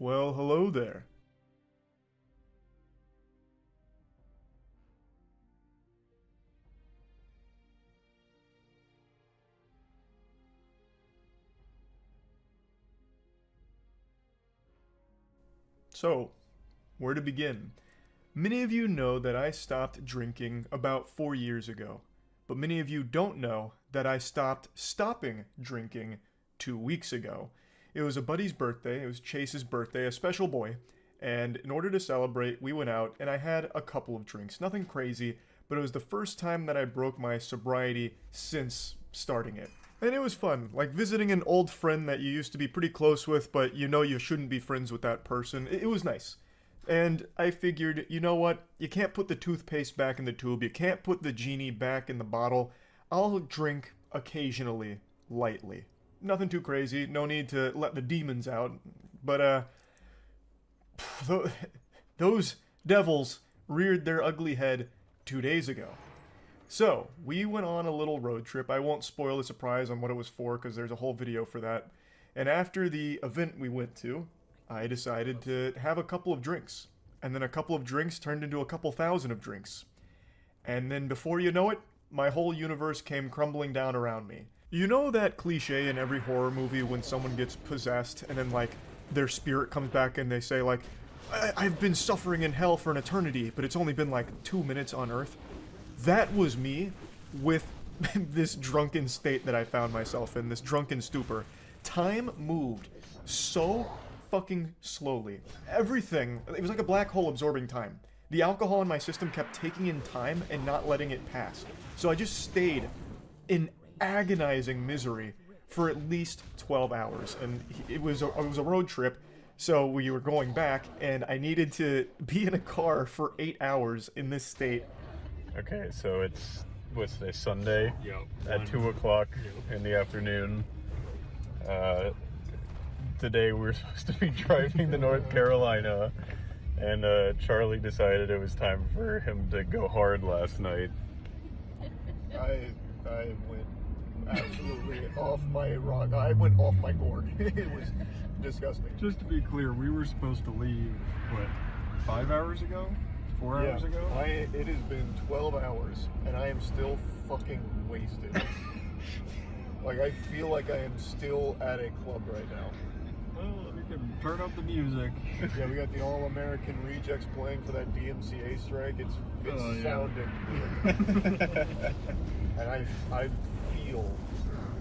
Well, hello there. So, where to begin? Many of you know that I stopped drinking about 4 years ago, but many of you don't know that I stopped stopping drinking 2 weeks ago. It was a buddy's birthday, it was Chase's birthday, a special boy, and in order to celebrate, we went out and I had a couple of drinks. Nothing crazy, but it was the first time that I broke my sobriety since starting it. And it was fun, like visiting an old friend that you used to be pretty close with, but you know you shouldn't be friends with that person. It was nice. And I figured, you know what? You can't put the toothpaste back in the tube, you can't put the genie back in the bottle. I'll drink occasionally, lightly. Nothing too crazy, no need to let the demons out, but those devils reared their ugly head 2 days ago. So, we went on a little road trip. I won't spoil the surprise on what it was for because there's a whole video for that. And after the event we went to, I decided to have a couple of drinks. And then a couple of drinks turned into a couple thousand of drinks. And then before you know it, my whole universe came crumbling down around me. You know that cliche in every horror movie when someone gets possessed and then like their spirit comes back and they say like, I've been suffering in hell for an eternity, but it's only been like 2 minutes on Earth? That was me with this drunken state that I found myself in, this drunken stupor. Time moved so fucking slowly. Everything, it was like a black hole absorbing time. The alcohol in my system kept taking in time and not letting it pass. So I just stayed in agonizing misery for at least 12 hours. And it was a road trip, so we were going back, and I needed to be in a car for 8 hours in this state. Okay, so it's, what's today, Sunday? Yep. At 2 o'clock in the afternoon. Today we were supposed to be driving to North Carolina, and Charlie decided it was time for him to go hard last night. I went absolutely off my rock. I went off my gourd. It was disgusting. Just to be clear, we were supposed to leave, what, 5 hours ago? 4 hours ago? It has been 12 hours, and I am still fucking wasted. Like, I feel like I am still at a club right now. Well, we can turn up the music. Yeah, we got the All-American Rejects playing for that DMCA strike. It's sounding good. And I feel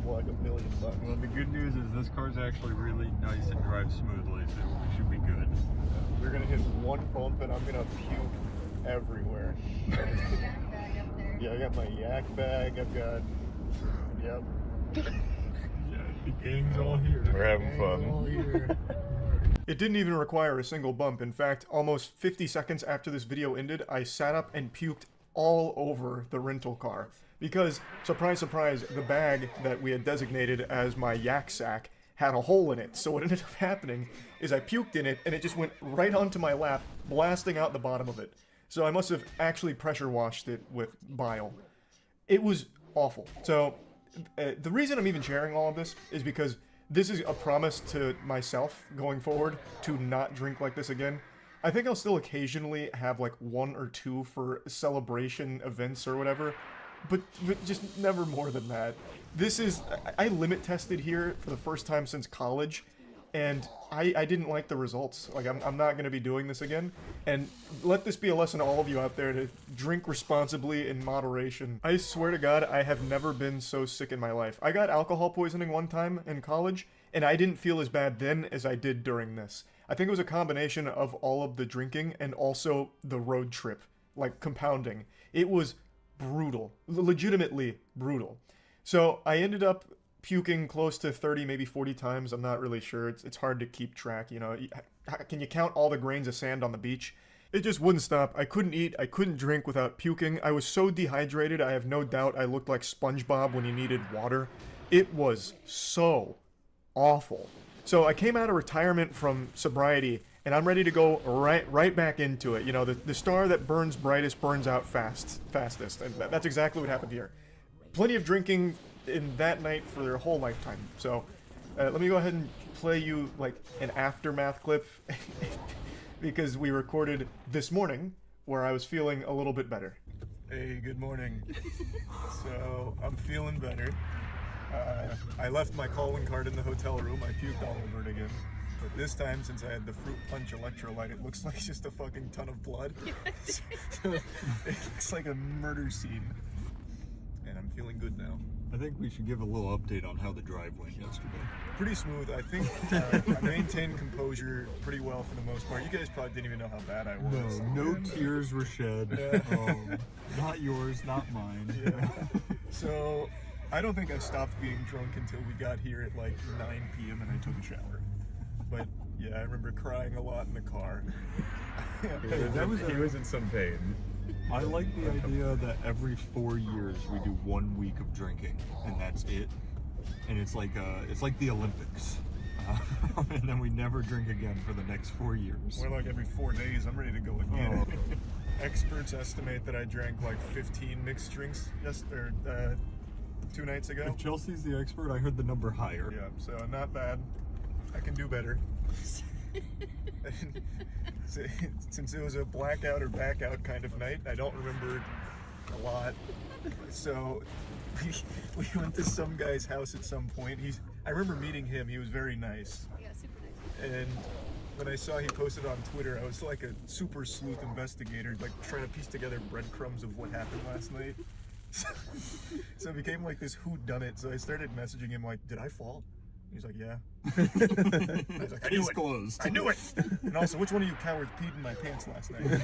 like $1 million. Well, the good news is this car's actually really nice and drives smoothly, so we should be good. We're gonna hit one bump and I'm gonna puke everywhere. Yeah, I got my yak bag, I've got, yep. Yeah, the gang's all here. We're having fun. It didn't even require a single bump. In fact, almost 50 seconds after this video ended, I sat up and puked all over the rental car. Because, surprise, surprise, the bag that we had designated as my yak sack had a hole in it. So what ended up happening is I puked in it and it just went right onto my lap, blasting out the bottom of it. So I must have actually pressure washed it with bile. It was awful. So the reason I'm even sharing all of this is because this is a promise to myself going forward to not drink like this again. I think I'll still occasionally have like 1 or 2 for celebration events or whatever, but just never more than that. This is, I limit tested here for the first time since college, and I didn't like the results. Like, I'm not going to be doing this again, and let this be a lesson to all of you out there to drink responsibly in moderation. I swear to God, I have never been so sick in my life. I got alcohol poisoning one time in college, and I didn't feel as bad then as I did during this. I think it was a combination of all of the drinking and also the road trip, like compounding. It was brutal, legitimately brutal. So I ended up puking close to 30, maybe 40 times. I'm not really sure. It's hard to keep track, you know. Can you count all the grains of sand on the beach? It just wouldn't stop. I couldn't eat, I couldn't drink without puking. I was so dehydrated, I have no doubt I looked like SpongeBob when he needed water. It was so awful. So I came out of retirement from sobriety, and I'm ready to go right back into it. You know, the star that burns brightest burns out fastest, and that's exactly what happened here. Plenty of drinking in that night for their whole lifetime. So Let me go ahead and play you like an aftermath clip because we recorded this morning where I was feeling a little bit better. Hey, good morning. So I'm feeling better. I left my calling card in the hotel room. I puked all over it again. But this time, since I had the fruit punch electrolyte, it looks like just a fucking ton of blood. So it looks like a murder scene. And I'm feeling good now. I think we should give a little update on how the drive went yesterday. Pretty smooth. I think I maintained composure pretty well for the most part. You guys probably didn't even know how bad I was. No tears were shed. Yeah. Not yours, not mine. Yeah. So I don't think I stopped being drunk until we got here at like 9 p.m. and I took a shower. But yeah, I remember crying a lot in the car. He was in some pain. I like the idea that every 4 years we do 1 week of drinking, and that's it. And it's like the Olympics. And then we never drink again for the next 4 years. More like every 4 days. I'm ready to go again. Oh. Experts estimate that I drank like 15 mixed drinks 2 nights ago. If Chelsea's the expert, I heard the number higher. Yeah, so not bad. I can do better. Since it was a blackout or back out kind of night, I don't remember a lot. So we went to some guy's house at some point. I remember meeting him. He was very nice. Yeah, super nice. And when I saw he posted on Twitter, I was like a super sleuth investigator, like trying to piece together breadcrumbs of what happened last night. So it became like this whodunit. So I started messaging him like, "Did I fall?" He's like, "Yeah." I was like, "I knew Case it. closed. I knew it." And also, which one of you cowards peed in my pants last night?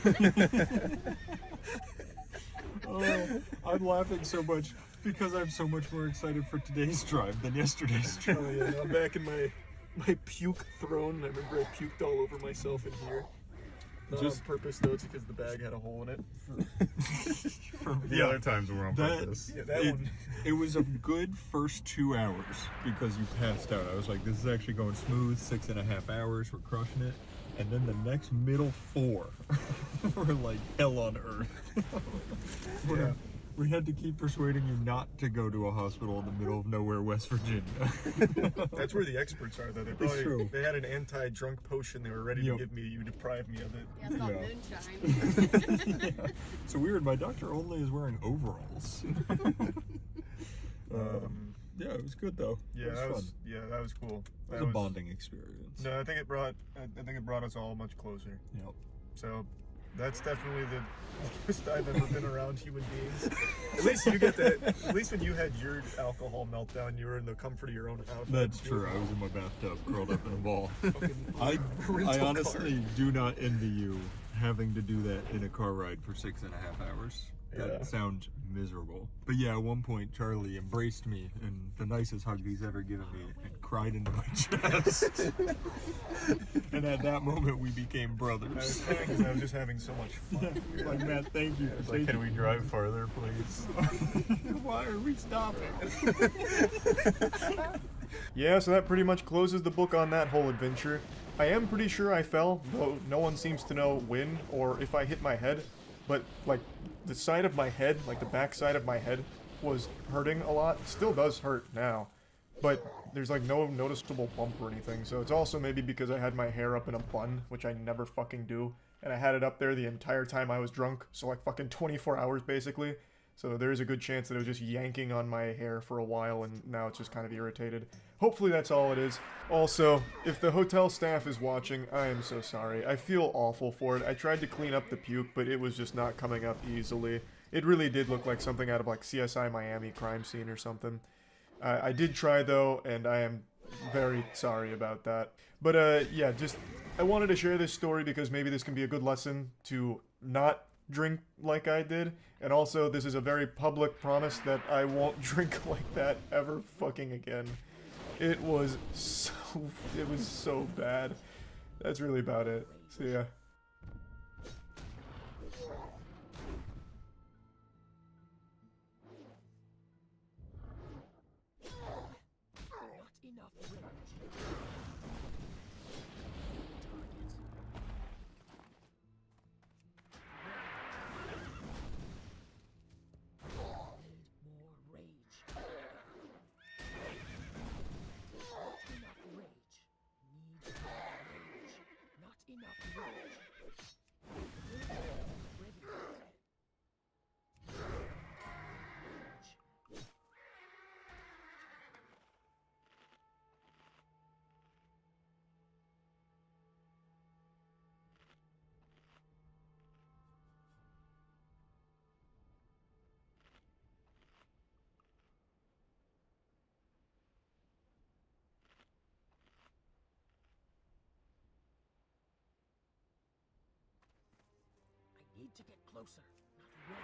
Oh, I'm laughing so much because I'm so much more excited for today's drive than yesterday's drive. Oh yeah, I'm back in my puke throne. I remember I puked all over myself in here. Not Just- on purpose though, it's because the bag had a hole in it. The other times were on That- purpose. Yeah, that one. It was a good first 2 hours because you passed out. I was like, this is actually going smooth, 6.5 hours, we're crushing it. And then the next middle 4 were like hell on earth. Yeah. We had to keep persuading you not to go to a hospital in the middle of nowhere, West Virginia. That's where the experts are though. true. They had an anti-drunk potion they were ready Yep. to give me. You deprived me of it. Yeah, it's called Yeah. moonshine. It's weird, my doctor only is wearing overalls. Yeah, it was good though. Yeah, it was fun. that was cool. It was a bonding experience. No, I think it brought us all much closer. Yep. So that's definitely the most I've ever been around human beings. At least you get that. At least when you had your alcohol meltdown, you were in the comfort of your own house. That's true. I was in my bathtub, curled up in a ball. Fucking I rental honestly car. do not envy you having to do that in a car ride for 6.5 hours. That Yeah. sounds miserable. But yeah, at one point Charlie embraced me and the nicest hug he's ever given me and cried into my chest. And at that moment we became I was brothers. crying because I was just having so much fun. Like, Matt, thank you. It's like, can we drive farther, please? Why are we stopping? Yeah, so that pretty much closes the book on that whole adventure. I am pretty sure I fell, though no one seems to know when or if I hit my head. But, like, the side of my head, like the back side of my head, was hurting a lot. It still does hurt now. But there's, like, no noticeable bump or anything. So it's also maybe because I had my hair up in a bun, which I never fucking do. And I had it up there the entire time I was drunk. So, like, fucking 24 hours, basically. So there is a good chance that it was just yanking on my hair for a while, and now it's just kind of irritated. Hopefully that's all it is. Also, if the hotel staff is watching, I am so sorry. I feel awful for it. I tried to clean up the puke, but it was just not coming up easily. It really did look like something out of like CSI Miami crime scene or something. I did try though, and I am very sorry about that. But yeah, just I wanted to share this story because maybe this can be a good lesson to not drink like I did, and also this is a very public promise that I won't drink like that ever fucking again. It was so bad. That's really about it. So yeah. Not enough range. Target. More rage. Not enough. need to get closer, not ready.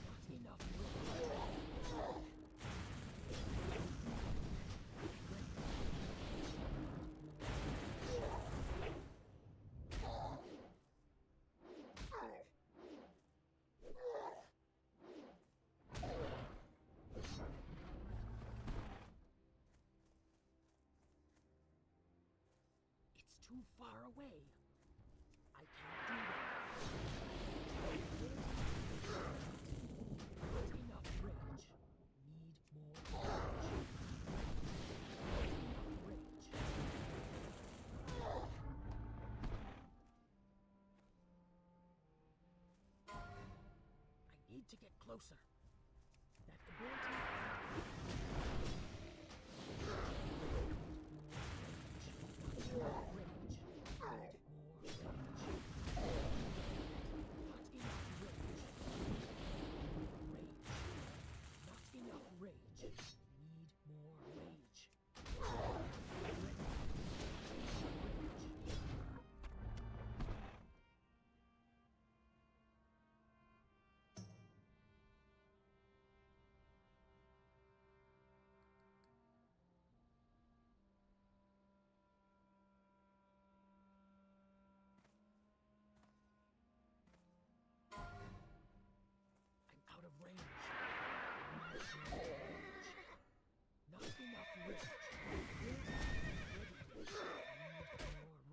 Not enough room. It's too far away. I can't do that. Not enough rage. Need more rage. Not enough rage. I need to get closer. That ability. More rage. Need more rage. Not enough rage. Rage. Not enough rage. Need more rage. Rage. Out of range. Not enough rage. Need more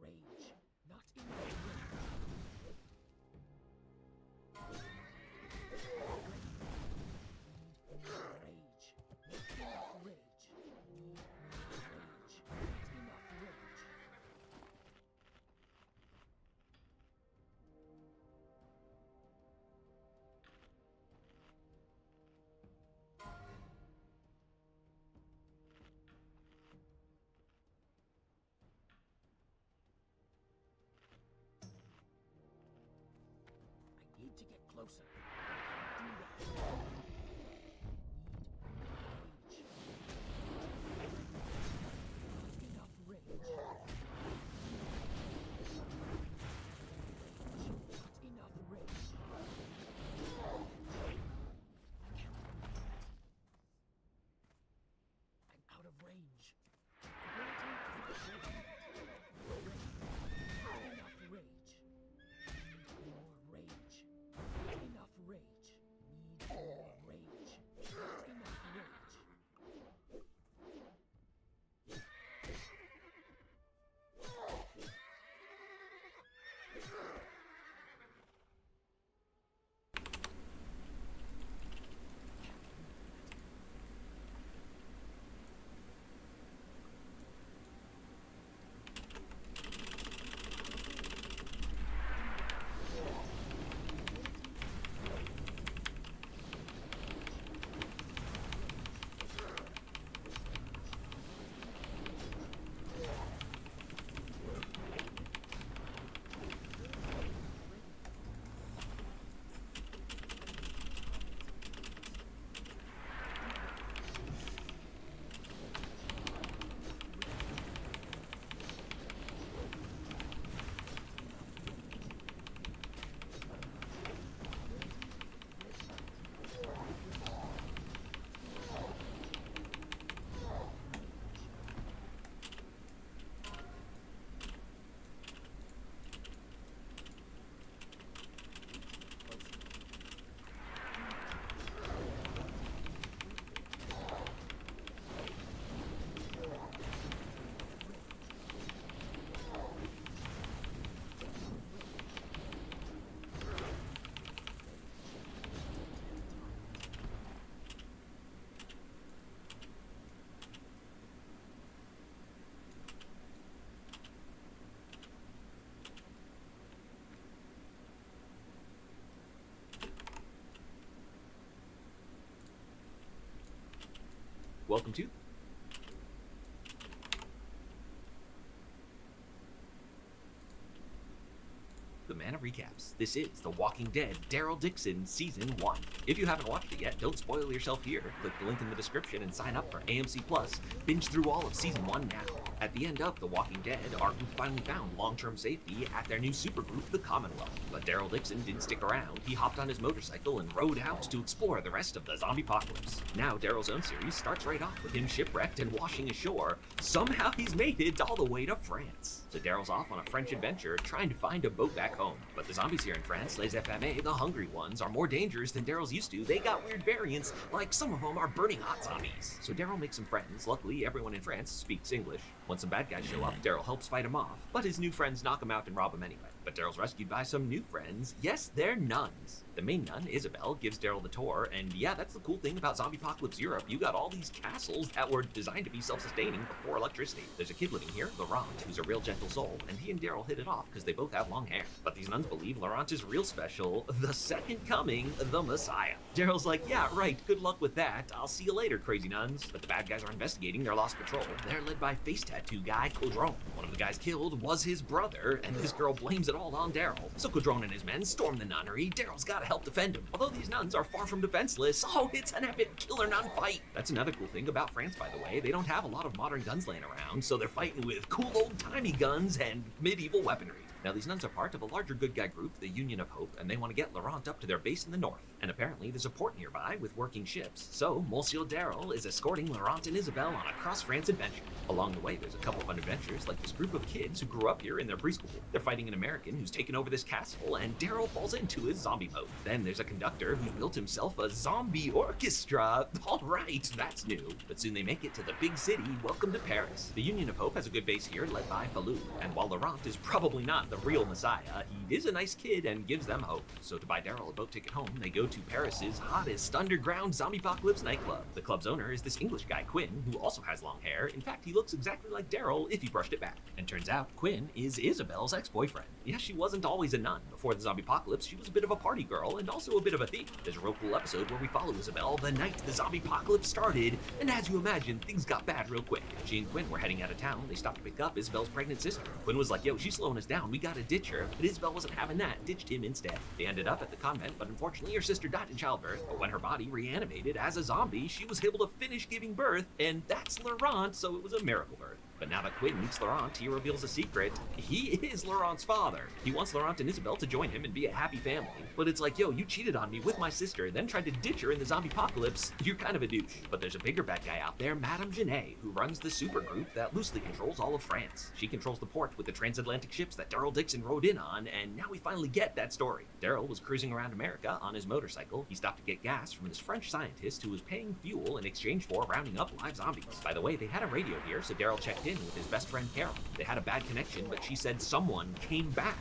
rage. Not enough rage. Need more rage. Not enough rage. Need more rage. Not enough rage. Need to get closer. I can't do that. Need enough rage. Not enough rage. I can't do that. I'm out of range. Ability is not enough rage. More rage. Not enough rage. Need more rage. Not enough rage. Welcome to the Man of Recaps. This is The Walking Dead Daryl Dixon Season 1. If you haven't watched it yet, don't spoil yourself here. Click the link in the description and sign up for AMC Plus. Binge through all of Season 1 now. At the end of The Walking Dead, our group finally found long-term safety at their new supergroup, the Commonwealth. But Daryl Dixon didn't stick around. He hopped on his motorcycle and rode out to explore the rest of the zombie apocalypse. Now Daryl's own series starts right off with him shipwrecked and washing ashore. Somehow he's made it all the way to France. So Daryl's off on a French adventure trying to find a boat back home. But the zombies here in France, les affamés, the hungry ones, are more dangerous than Daryl's used to. They got weird variants, like some of them are burning hot zombies. So Daryl makes some friends. Luckily, everyone in France speaks English. When some bad guys show up, Daryl helps fight them off, but his new friends knock him out and rob him anyway. But Daryl's rescued by some new friends. Yes, they're nuns. The main nun, Isabelle, gives Daryl the tour, and yeah, that's the cool thing about Zombie Apocalypse Europe. You got all these castles that were designed to be self-sustaining before electricity. There's a kid living here, Laurent, who's a real gentle soul, and he and Daryl hit it off because they both have long hair. But these nuns believe Laurent is real special, the second coming, the Messiah. Daryl's like, yeah, right, good luck with that. I'll see you later, crazy nuns. But the bad guys are investigating their lost patrol. They're led by face tattoo guy, Caudron. One of the guys killed was his brother, and this girl blames it all on Daryl. So Caudron and his men storm the nunnery. Daryl's gotta help defend him. Although these nuns are far from defenseless, oh, it's an epic killer nun fight. That's another cool thing about France, by the way. They don't have a lot of modern guns laying around, so they're fighting with cool old-timey guns and medieval weaponry. Now, these nuns are part of a larger good guy group, the Union of Hope, and they want to get Laurent up to their base in the north. And apparently, there's a port nearby with working ships, so Monsieur Daryl is escorting Laurent and Isabelle on a cross-France adventure. Along the way, there's a couple fun adventures, like this group of kids who grew up here in their preschool. They're fighting an American who's taken over this castle, and Daryl falls into his zombie mode. Then there's a conductor who built himself a zombie orchestra. All right, that's new. But soon they make it to the big city. Welcome to Paris. The Union of Hope has a good base here, led by Falou. And while Laurent is probably not the real Messiah, he is a nice kid and gives them hope. So to buy Daryl a boat ticket home, they go to Paris's hottest underground zombie apocalypse nightclub. The club's owner is this English guy, Quinn, who also has long hair. In fact, he looks exactly like Daryl if he brushed it back. And turns out, Quinn is Isabelle's ex-boyfriend. Yeah, she wasn't always a nun. Before the zombie apocalypse, she was a bit of a party girl and also a bit of a thief. There's a real cool episode where we follow Isabelle the night the zombie apocalypse started, and as you imagine, things got bad real quick. She and Quinn were heading out of town. They stopped to pick up Isabelle's pregnant sister. Quinn was like, yo, she's slowing us down. We gotta ditch her. But Isabelle wasn't having that, ditched him instead. They ended up at the convent, but unfortunately her sister died in childbirth. But when her body reanimated as a zombie, she was able to finish giving birth, and that's Laurent, so it was a miracle birth. But now that Quinn meets Laurent, he reveals a secret. He is Laurent's father. He wants Laurent and Isabelle to join him and be a happy family. But it's like, yo, you cheated on me with my sister, then tried to ditch her in the zombie apocalypse. You're kind of a douche. But there's a bigger bad guy out there, Madame Genet, who runs the supergroup that loosely controls all of France. She controls the port with the transatlantic ships that Daryl Dixon rode in on, and now we finally get that story. Daryl was cruising around America on his motorcycle. He stopped to get gas from this French scientist who was paying fuel in exchange for rounding up live zombies. By the way, they had a radio here, so Daryl checked in with his best friend Carol. They had a bad connection, but she said someone came back.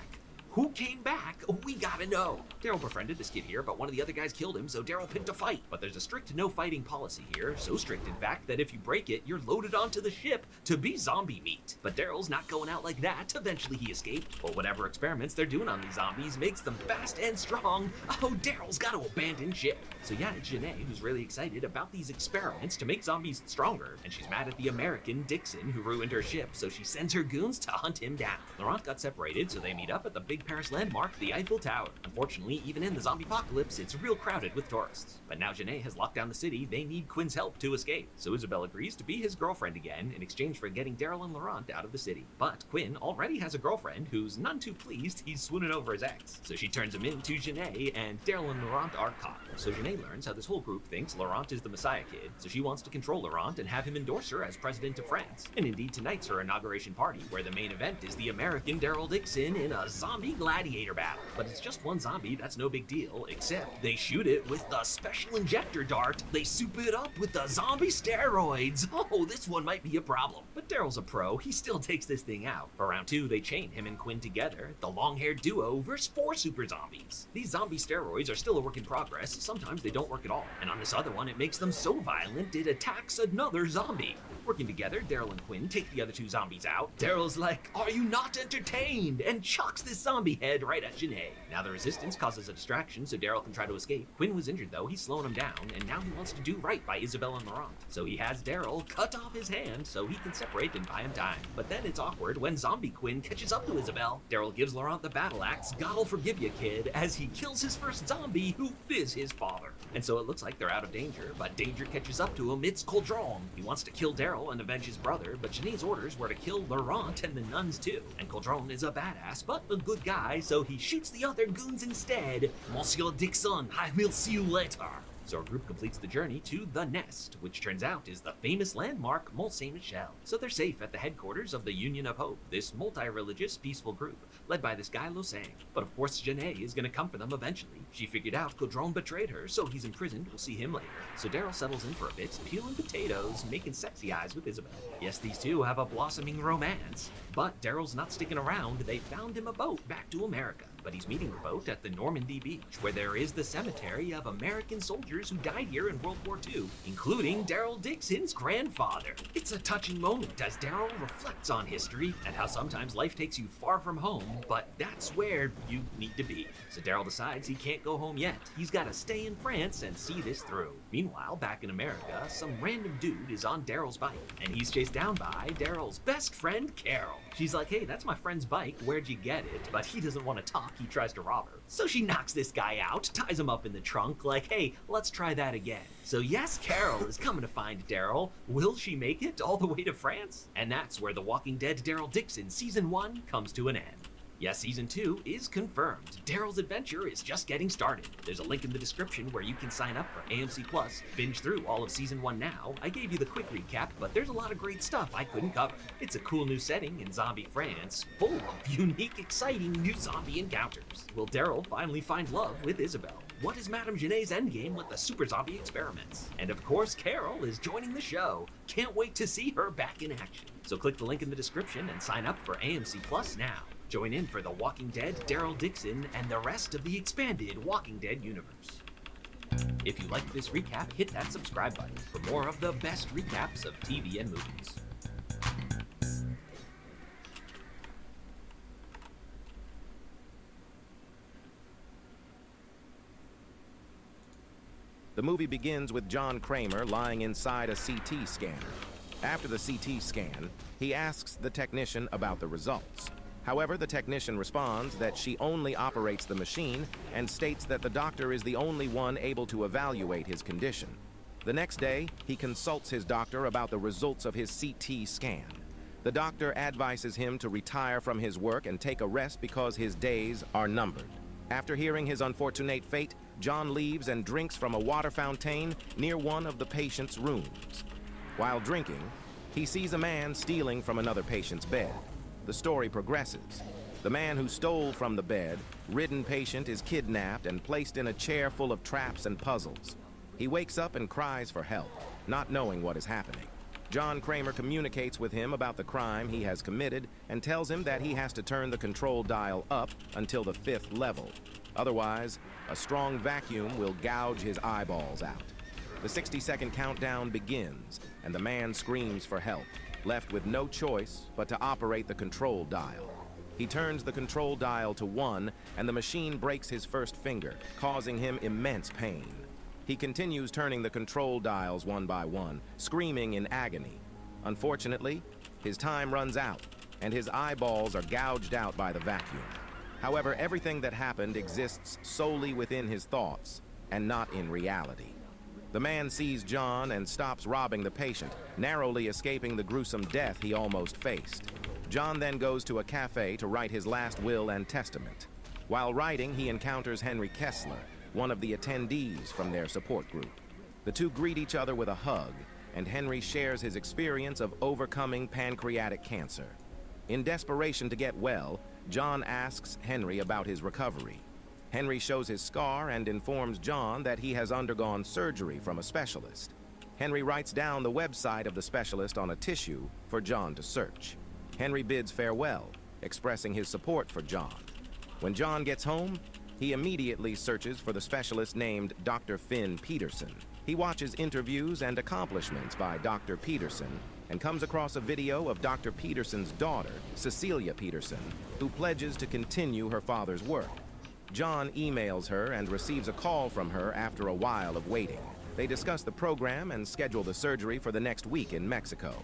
Who came back? We gotta know. Daryl befriended this kid here, but one of the other guys killed him, so Daryl picked a fight. But there's a strict no fighting policy here, so strict in fact that if you break it, you're loaded onto the ship to be zombie meat. But Daryl's not going out like that. Eventually he escaped. But whatever experiments they're doing on these zombies makes them fast and strong. Oh, Daryl's gotta abandon ship. So yeah, it's Genet who's really excited about these experiments to make zombies stronger, and she's mad at the American Dixon who ruined her ship, so she sends her goons to hunt him down. Laurent got separated, so they meet up at the big Paris landmark, the Eiffel Tower. Unfortunately, even in the zombie apocalypse, it's real crowded with tourists. But now Genet has locked down the city, they need Quinn's help to escape. So Isabelle agrees to be his girlfriend again in exchange for getting Daryl and Laurent out of the city. But Quinn already has a girlfriend who's none too pleased he's swooning over his ex. So she turns him in to Genet, and Daryl and Laurent are caught. So Genet learns how this whole group thinks Laurent is the Messiah kid, so she wants to control Laurent and have him endorse her as president of France. And indeed, tonight's her inauguration party, where the main event is the American Daryl Dixon in a zombie gladiator battle. But it's just one zombie, that's no big deal, except they shoot it with the special injector dart. They soup it up with the zombie steroids. Oh, this one might be a problem. But Daryl's a pro, he still takes this thing out. For round 2, they chain him and Quinn together, the long-haired duo versus 4 super zombies. These zombie steroids are still a work in progress, sometimes they don't work at all. And on this other one, it makes them so violent it attacks another zombie. Working together, Daryl and Quinn take the other 2 zombies out. Daryl's like, are you not entertained? And chucks this zombie head right at Genet. Now the resistance causes a distraction so Daryl can try to escape. Quinn was injured though, he's slowing him down, and now he wants to do right by Isabelle and Laurent. So he has Daryl cut off his hand so he can separate and buy him time. But then it's awkward when zombie Quinn catches up to Isabelle. Daryl gives Laurent the battle axe, God'll forgive you kid, as he kills his first zombie who is his father. And so it looks like they're out of danger, but danger catches up to him, it's Caudron. He wants to kill Daryl Daryl and avenge his brother, but Janae's orders were to kill Laurent and the nuns too. And Cauldron is a badass, but a good guy, so he shoots the other goons instead. Monsieur Dixon, I will see you later. So our group completes the journey to the Nest, which turns out is the famous landmark Mont Saint-Michel. So they're safe at the headquarters of the Union of Hope, this multi-religious peaceful group, led by this guy Losang. But of course Janae is gonna come for them eventually. She figured out Cauldron betrayed her, so he's imprisoned, we'll see him later. So Daryl settles in for a bit, peeling potatoes, making sexy eyes with Isabelle. Yes, these two have a blossoming romance. But Daryl's not sticking around, they found him a boat back to America. But he's meeting the boat at the Normandy beach, where there is the cemetery of American soldiers who died here in World War II, including Daryl Dixon's grandfather. It's a touching moment as Daryl reflects on history and how sometimes life takes you far from home, but that's where you need to be. So Daryl decides he can't go home yet. He's got to stay in France and see this through. Meanwhile, back in America, some random dude is on Daryl's bike, and he's chased down by Daryl's best friend, Carol. She's like, hey, that's my friend's bike, where'd you get it? But he doesn't want to talk. He tries to rob her. So she knocks this guy out, ties him up in the trunk, like, hey, let's try that again. So yes, Carol is coming to find Daryl. Will she make it all the way to France? And that's where The Walking Dead Daryl Dixon Season 1 comes to an end. Yes, Season 2 is confirmed. Daryl's adventure is just getting started. There's a link in the description where you can sign up for AMC Plus, binge through all of Season 1 now. I gave you the quick recap, but there's a lot of great stuff I couldn't cover. It's a cool new setting in zombie France, full of unique, exciting new zombie encounters. Will Daryl finally find love with Isabelle? What is Madame Janae's endgame with the super zombie experiments? And of course, Carol is joining the show. Can't wait to see her back in action. So click the link in the description and sign up for AMC Plus now. Join in for The Walking Dead, Daryl Dixon, and the rest of the expanded Walking Dead universe. If you liked this recap, hit that subscribe button for more of the best recaps of TV and movies. The movie begins with John Kramer lying inside a CT scanner. After the CT scan, he asks the technician about the results. However, the technician responds that she only operates the machine and states that the doctor is the only one able to evaluate his condition. The next day, he consults his doctor about the results of his CT scan. The doctor advises him to retire from his work and take a rest because his days are numbered. After hearing his unfortunate fate, John leaves and drinks from a water fountain near one of the patient's rooms. While drinking, he sees a man stealing from another patient's bed. The story progresses. The man who stole from the bed, ridden patient is kidnapped and placed in a chair full of traps and puzzles. He wakes up and cries for help, not knowing what is happening. John Kramer communicates with him about the crime he has committed and tells him that he has to turn the control dial up until the 5th level. Otherwise, a strong vacuum will gouge his eyeballs out. The 60-second countdown begins, and the man screams for help, left with no choice but to operate the control dial. He turns the control dial to 1, and the machine breaks his first finger, causing him immense pain. He continues turning the control dials one by one, screaming in agony. Unfortunately, his time runs out, and his eyeballs are gouged out by the vacuum. However, everything that happened exists solely within his thoughts, and not in reality. The man sees John and stops robbing the patient, narrowly escaping the gruesome death he almost faced. John then goes to a cafe to write his last will and testament. While writing, he encounters Henry Kessler, one of the attendees from their support group. The two greet each other with a hug, and Henry shares his experience of overcoming pancreatic cancer. In desperation to get well, John asks Henry about his recovery. Henry shows his scar and informs John that he has undergone surgery from a specialist. Henry writes down the website of the specialist on a tissue for John to search. Henry bids farewell, expressing his support for John. When John gets home, he immediately searches for the specialist named Dr. Finn Peterson. He watches interviews and accomplishments by Dr. Peterson and comes across a video of Dr. Peterson's daughter, Cecilia Peterson, who pledges to continue her father's work. John emails her and receives a call from her after a while of waiting. They discuss the program and schedule the surgery for the next week in Mexico.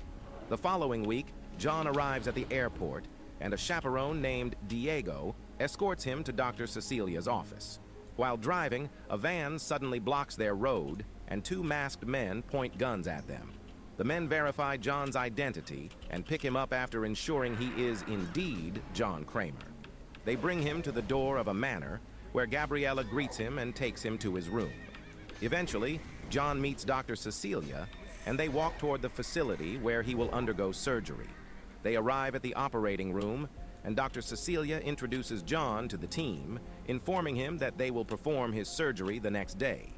The following week, John arrives at the airport, and a chaperone named Diego escorts him to Dr. Cecilia's office. While driving, a van suddenly blocks their road, and two masked men point guns at them. The men verify John's identity and pick him up after ensuring he is indeed John Kramer. They bring him to the door of a manor where Gabriella greets him and takes him to his room. Eventually, John meets Dr. Cecilia, and they walk toward the facility where he will undergo surgery. They arrive at the operating room, and Dr. Cecilia introduces John to the team, informing him that they will perform his surgery the next day.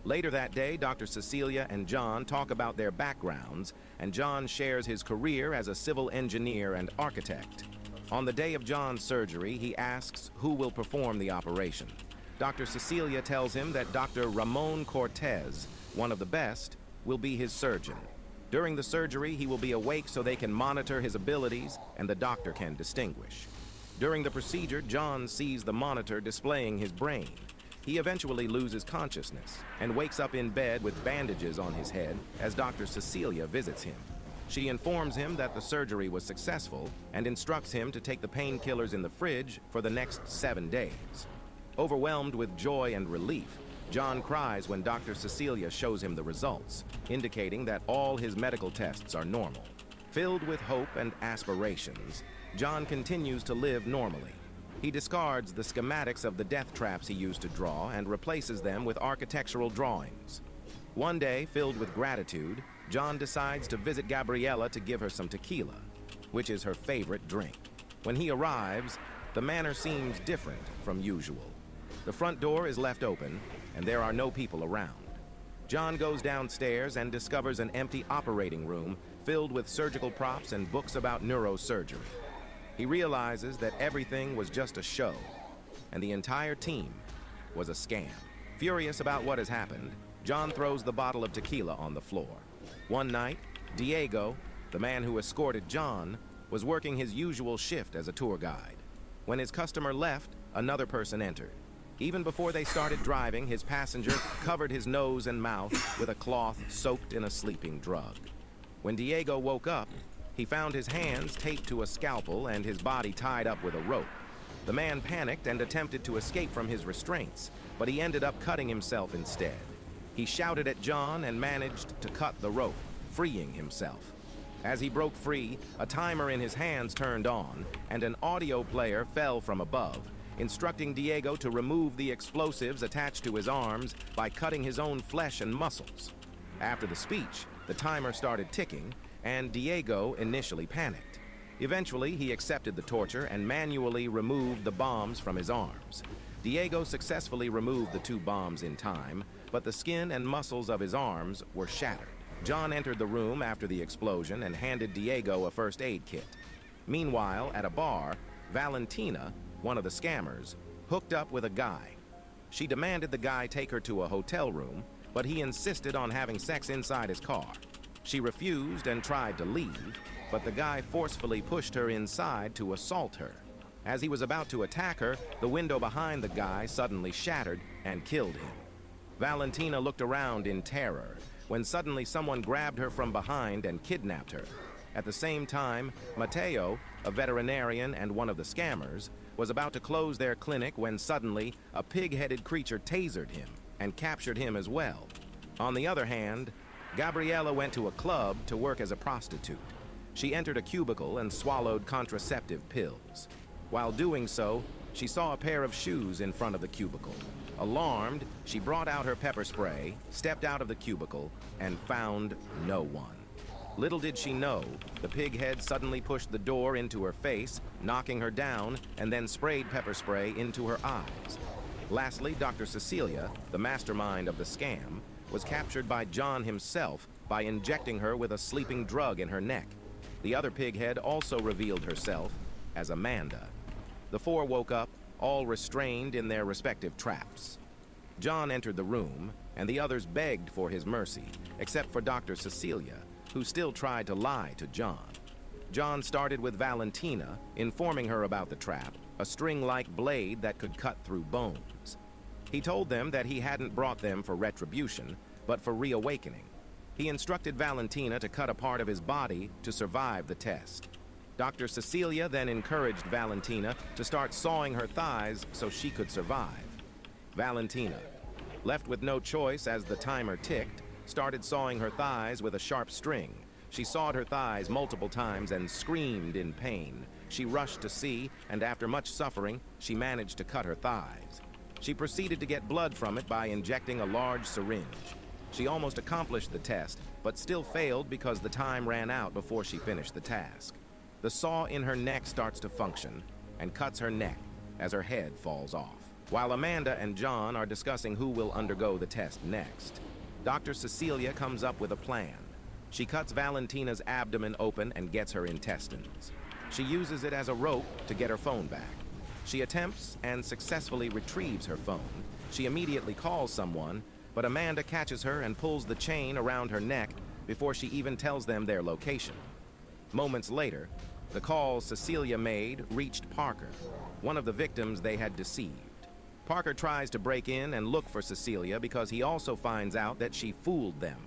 Later that day, Dr. Cecilia and John talk about their backgrounds, and John shares his career as a civil engineer and architect. On the day of John's surgery, he asks who will perform the operation. Dr. Cecilia tells him that Dr. Ramon Cortez, one of the best, will be his surgeon. During the surgery, he will be awake so they can monitor his abilities and the doctor can distinguish. During the procedure, John sees the monitor displaying his brain. He eventually loses consciousness and wakes up in bed with bandages on his head as Dr. Cecilia visits him. She informs him that the surgery was successful and instructs him to take the painkillers in the fridge for the next 7 days. Overwhelmed with joy and relief, John cries when Dr. Cecilia shows him the results, indicating that all his medical tests are normal. Filled with hope and aspirations, John continues to live normally. He discards the schematics of the death traps he used to draw and replaces them with architectural drawings. One day, filled with gratitude, John decides to visit Gabriella to give her some tequila, which is her favorite drink. When he arrives, the manor seems different from usual. The front door is left open, and there are no people around. John goes downstairs and discovers an empty operating room filled with surgical props and books about neurosurgery. He realizes that everything was just a show, and the entire team was a scam. Furious about what has happened, John throws the bottle of tequila on the floor. One night, Diego, the man who escorted John, was working his usual shift as a tour guide. When his customer left, another person entered. Even before they started driving, his passenger covered his nose and mouth with a cloth soaked in a sleeping drug. When Diego woke up, he found his hands taped to a scalpel and his body tied up with a rope. The man panicked and attempted to escape from his restraints, but he ended up cutting himself instead. He shouted at John and managed to cut the rope, freeing himself. As he broke free, a timer in his hands turned on, and an audio player fell from above, instructing Diego to remove the explosives attached to his arms by cutting his own flesh and muscles. After the speech, the timer started ticking, and Diego initially panicked. Eventually, he accepted the torture and manually removed the bombs from his arms. Diego successfully removed the 2 bombs in time, but the skin and muscles of his arms were shattered. John entered the room after the explosion and handed Diego a first aid kit. Meanwhile, at a bar, Valentina, one of the scammers, hooked up with a guy. She demanded the guy take her to a hotel room, but he insisted on having sex inside his car. She refused and tried to leave, but the guy forcefully pushed her inside to assault her. As he was about to attack her, the window behind the guy suddenly shattered and killed him. Valentina looked around in terror when suddenly someone grabbed her from behind and kidnapped her. At the same time, Mateo, a veterinarian and one of the scammers, was about to close their clinic when suddenly a pig-headed creature tasered him and captured him as well. On the other hand, Gabriella went to a club to work as a prostitute. She entered a cubicle and swallowed contraceptive pills. While doing so, she saw a pair of shoes in front of the cubicle. Alarmed, she brought out her pepper spray, stepped out of the cubicle, and found no one. Little did she know, the pighead suddenly pushed the door into her face, knocking her down, and then sprayed pepper spray into her eyes. Lastly, Dr. Cecilia, the mastermind of the scam, was captured by John himself by injecting her with a sleeping drug in her neck. The other pighead also revealed herself as Amanda. The 4 woke up, all restrained in their respective traps. John entered the room, and the others begged for his mercy, except for Dr. Cecilia, who still tried to lie to John. John started with Valentina, informing her about the trap, a string-like blade that could cut through bones. He told them that he hadn't brought them for retribution, but for reawakening. He instructed Valentina to cut a part of his body to survive the test. Dr. Cecilia then encouraged Valentina to start sawing her thighs so she could survive. Valentina, left with no choice as the timer ticked, started sawing her thighs with a sharp string, She sawed her thighs multiple times and screamed in pain. She rushed to see, and after much suffering, she managed to cut her thighs. She proceeded to get blood from it by injecting a large syringe. She almost accomplished the test, but still failed because the time ran out before she finished the task. The saw in her neck starts to function and cuts her neck as her head falls off. While Amanda and John are discussing who will undergo the test next, Dr. Cecilia comes up with a plan. She cuts Valentina's abdomen open and gets her intestines. She uses it as a rope to get her phone back. She attempts and successfully retrieves her phone. She immediately calls someone, but Amanda catches her and pulls the chain around her neck before she even tells them their location. Moments later, the call Cecilia made reached Parker, one of the victims they had deceived. Parker tries to break in and look for Cecilia because he also finds out that she fooled them.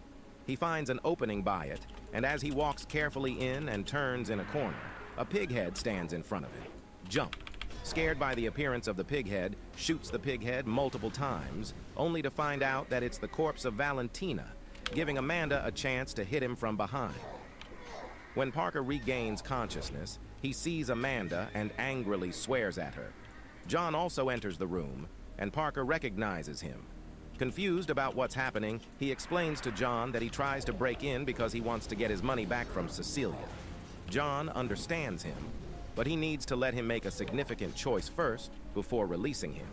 He finds an opening by it, and as he walks carefully in and turns in a corner, a pig head stands in front of him. Jump, scared by the appearance of the pig head, shoots the pig head multiple times, only to find out that it's the corpse of Valentina, giving Amanda a chance to hit him from behind. When Parker regains consciousness, he sees Amanda and angrily swears at her. John also enters the room, and Parker recognizes him. Confused about what's happening, he explains to John that he tries to break in because he wants to get his money back from Cecilia. John understands him, but he needs to let him make a significant choice first before releasing him.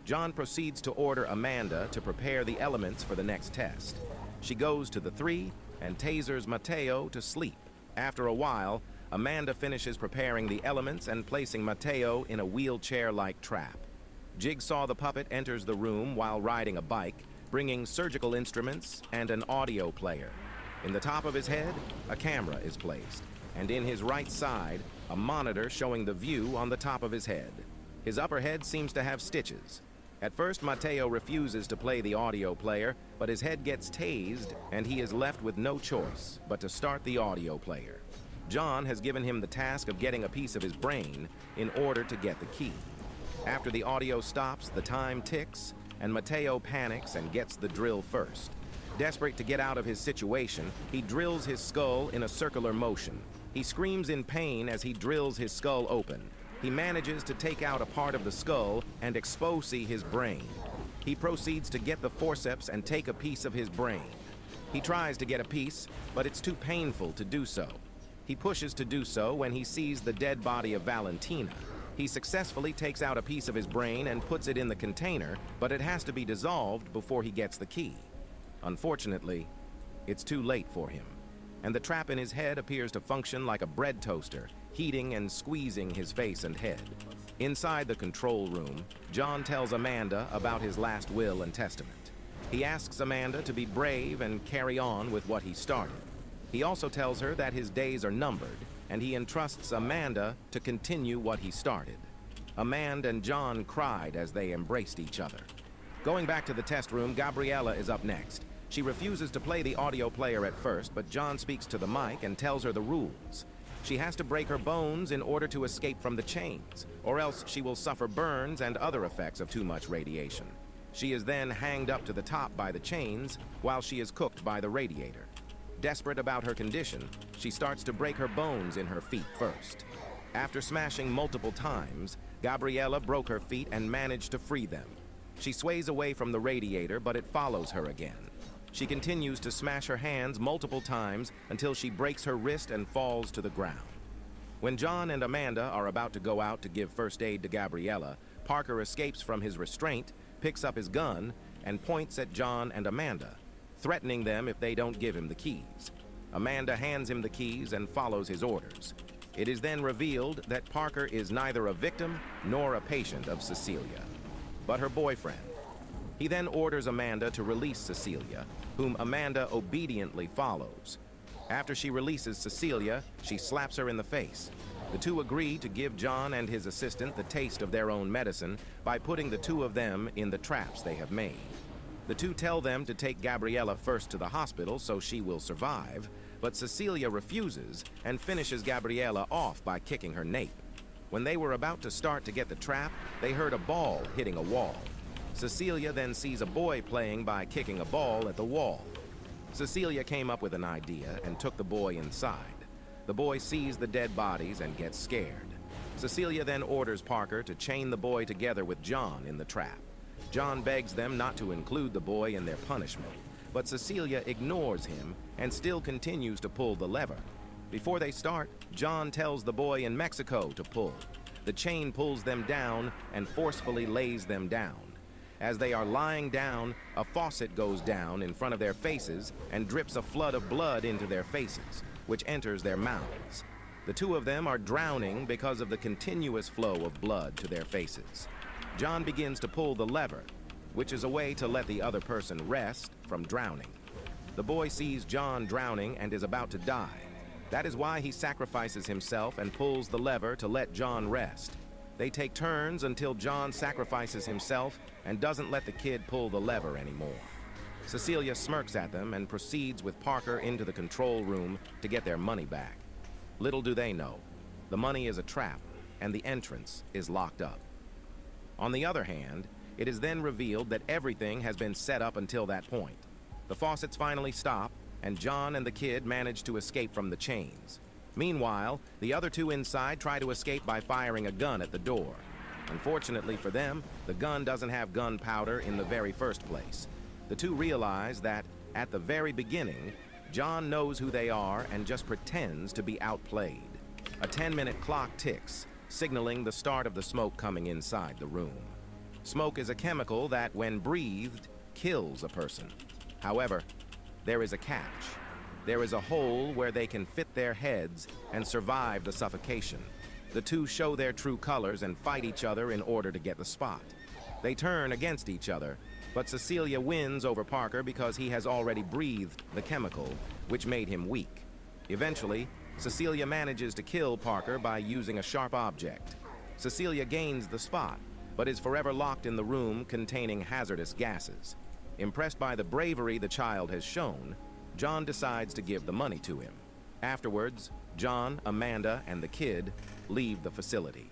John proceeds to order Amanda to prepare the elements for the next test. She goes to the 3 and tasers Mateo to sleep. After a while, Amanda finishes preparing the elements and placing Mateo in a wheelchair-like trap. Jigsaw the puppet enters the room while riding a bike, bringing surgical instruments and an audio player. In the top of his head, a camera is placed, and in his right side, a monitor showing the view on the top of his head. His upper head seems to have stitches. At first, Mateo refuses to play the audio player, but his head gets tased, and he is left with no choice but to start the audio player. John has given him the task of getting a piece of his brain in order to get the key. After the audio stops, the time ticks, and Mateo panics and gets the drill first. Desperate to get out of his situation, he drills his skull in a circular motion. He screams in pain as he drills his skull open. He manages to take out a part of the skull and expose his brain. He proceeds to get the forceps and take a piece of his brain. He tries to get a piece, but it's too painful to do so. He pushes to do so when he sees the dead body of Valentina. He successfully takes out a piece of his brain and puts it in the container, but it has to be dissolved before he gets the key. Unfortunately, it's too late for him, and the trap in his head appears to function like a bread toaster, heating and squeezing his face and head. Inside the control room, John tells Amanda about his last will and testament. He asks Amanda to be brave and carry on with what he started. He also tells her that his days are numbered, and he entrusts Amanda to continue what he started. Amanda and John cried as they embraced each other. Going back to the test room, Gabriella is up next. She refuses to play the audio player at first, but John speaks to the mic and tells her the rules. She has to break her bones in order to escape from the chains, or else she will suffer burns and other effects of too much radiation. She is then hanged up to the top by the chains while she is cooked by the radiator. Desperate about her condition, she starts to break her bones in her feet first. After smashing multiple times, Gabriella broke her feet and managed to free them. She sways away from the radiator, but it follows her again. She continues to smash her hands multiple times until she breaks her wrist and falls to the ground. When John and Amanda are about to go out to give first aid to Gabriella, Parker escapes from his restraint, picks up his gun, and points at John and Amanda, threatening them if they don't give him the keys. Amanda hands him the keys and follows his orders. It is then revealed that Parker is neither a victim nor a patient of Cecilia, but her boyfriend. He then orders Amanda to release Cecilia, whom Amanda obediently follows. After she releases Cecilia, she slaps her in the face. The two agree to give John and his assistant the taste of their own medicine by putting the two of them in the traps they have made. The two tell them to take Gabriella first to the hospital so she will survive, but Cecilia refuses and finishes Gabriella off by kicking her nape. When they were about to start to get the trap, they heard a ball hitting a wall. Cecilia then sees a boy playing by kicking a ball at the wall. Cecilia came up with an idea and took the boy inside. The boy sees the dead bodies and gets scared. Cecilia then orders Parker to chain the boy together with John in the trap. John begs them not to include the boy in their punishment, but Cecilia ignores him and still continues to pull the lever. Before they start, John tells the boy in Mexico to pull. The chain pulls them down and forcefully lays them down. As they are lying down, a faucet goes down in front of their faces and drips a flood of blood into their faces, which enters their mouths. The two of them are drowning because of the continuous flow of blood to their faces. John begins to pull the lever, which is a way to let the other person rest from drowning. The boy sees John drowning and is about to die. That is why he sacrifices himself and pulls the lever to let John rest. They take turns until John sacrifices himself and doesn't let the kid pull the lever anymore. Cecilia smirks at them and proceeds with Parker into the control room to get their money back. Little do they know, the money is a trap and the entrance is locked up. On the other hand, it is then revealed that everything has been set up until that point. The faucets finally stop, and John and the kid manage to escape from the chains. Meanwhile, the other two inside try to escape by firing a gun at the door. Unfortunately for them, the gun doesn't have gunpowder in the very first place. The two realize that, at the very beginning, John knows who they are and just pretends to be outplayed. A 10-minute clock ticks, signaling the start of the smoke coming inside the room. Smoke is a chemical that, when breathed, kills a person. However, there is a catch. There is a hole where they can fit their heads and survive the suffocation. The two show their true colors and fight each other in order to get the spot. They turn against each other, but Cecilia wins over Parker because he has already breathed the chemical, which made him weak. Eventually, Cecilia manages to kill Parker by using a sharp object. Cecilia gains the spot, but is forever locked in the room containing hazardous gases. Impressed by the bravery the child has shown, John decides to give the money to him. Afterwards, John, Amanda, and the kid leave the facility.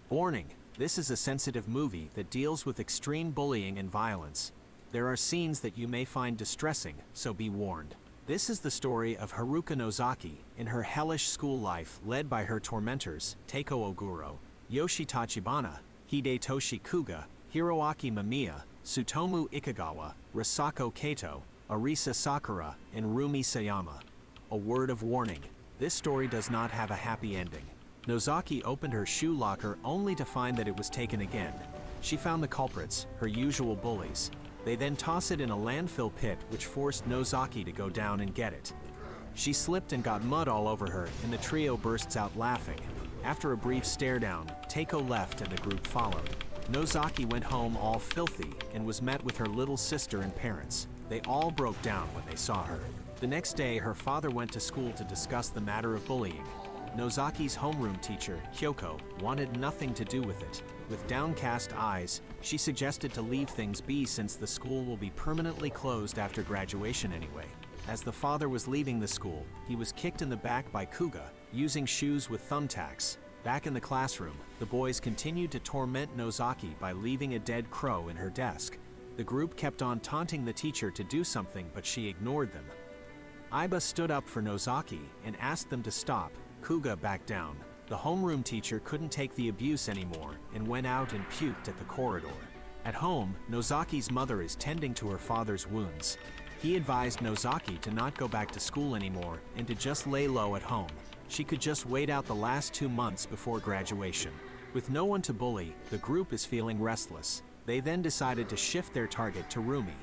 Warning, this is a sensitive movie that deals with extreme bullying and violence. There are scenes that you may find distressing, so be warned. This is the story of Haruka Nozaki in her hellish school life led by her tormentors, Teiko Oguro, Yoshi Tachibana, Hidetoshi Kuga, Hiroaki Mamiya, Tsutomu Ikagawa, Risako Kato, Arisa Sakura, and Rumi Sayama. A word of warning, this story does not have a happy ending. Nozaki opened her shoe locker only to find that it was taken again. She found the culprits, her usual bullies. They then toss it in a landfill pit which forced Nozaki to go down and get it. She slipped and got mud all over her, and the trio bursts out laughing. After a brief stare down, Teiko left and the group followed. Nozaki went home all filthy and was met with her little sister and parents. They all broke down when they saw her. The next day, her father went to school to discuss the matter of bullying. Nozaki's homeroom teacher, Kyoko, wanted nothing to do with it. With downcast eyes, she suggested to leave things be since the school will be permanently closed after graduation anyway. As the father was leaving the school, he was kicked in the back by Kuga, using shoes with thumbtacks. Back in the classroom, the boys continued to torment Nozaki by leaving a dead crow in her desk. The group kept on taunting the teacher to do something, but she ignored them. Aiba stood up for Nozaki and asked them to stop. Kuga backed down. The homeroom teacher couldn't take the abuse anymore and went out and puked at the corridor. At home, Nozaki's mother is tending to her father's wounds. He advised Nozaki to not go back to school anymore and to just lay low at home. She could just wait out the last 2 months before graduation. With no one to bully, the group is feeling restless. They then decided to shift their target to Rumi.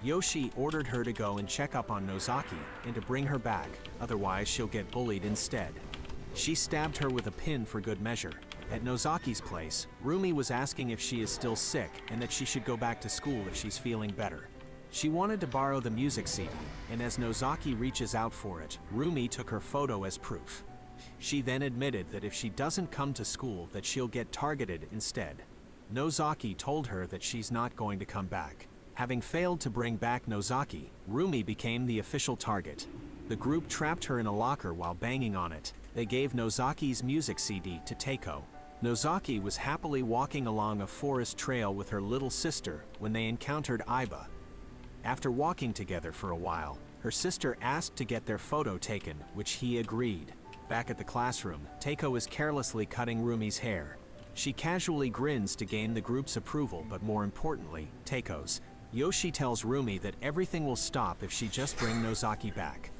Yoshi ordered her to go and check up on Nozaki and to bring her back, otherwise she'll get bullied instead. She stabbed her with a pin for good measure. At Nozaki's place, Rumi was asking if she is still sick and that she should go back to school if she's feeling better. She wanted to borrow the music CD, and as Nozaki reaches out for it, Rumi took her photo as proof. She then admitted that if she doesn't come to school, that she'll get targeted instead. Nozaki told her that she's not going to come back. Having failed to bring back Nozaki, Rumi became the official target. The group trapped her in a locker while banging on it. They gave Nozaki's music CD to Teiko. Nozaki was happily walking along a forest trail with her little sister when they encountered Aiba. After walking together for a while, her sister asked to get their photo taken, which he agreed. Back at the classroom, Teiko is carelessly cutting Rumi's hair. She casually grins to gain the group's approval, but more importantly, Teiko's. Yoshi tells Rumi that everything will stop if she just brings Nozaki back.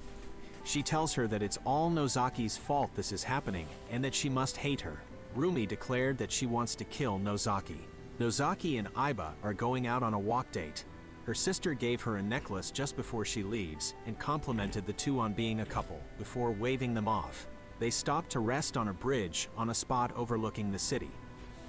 She tells her that it's all Nozaki's fault this is happening, and that she must hate her. Rumi declared that she wants to kill Nozaki. Nozaki and Aiba are going out on a walk date. Her sister gave her a necklace just before she leaves, and complimented the two on being a couple, before waving them off. They stopped to rest on a bridge on a spot overlooking the city.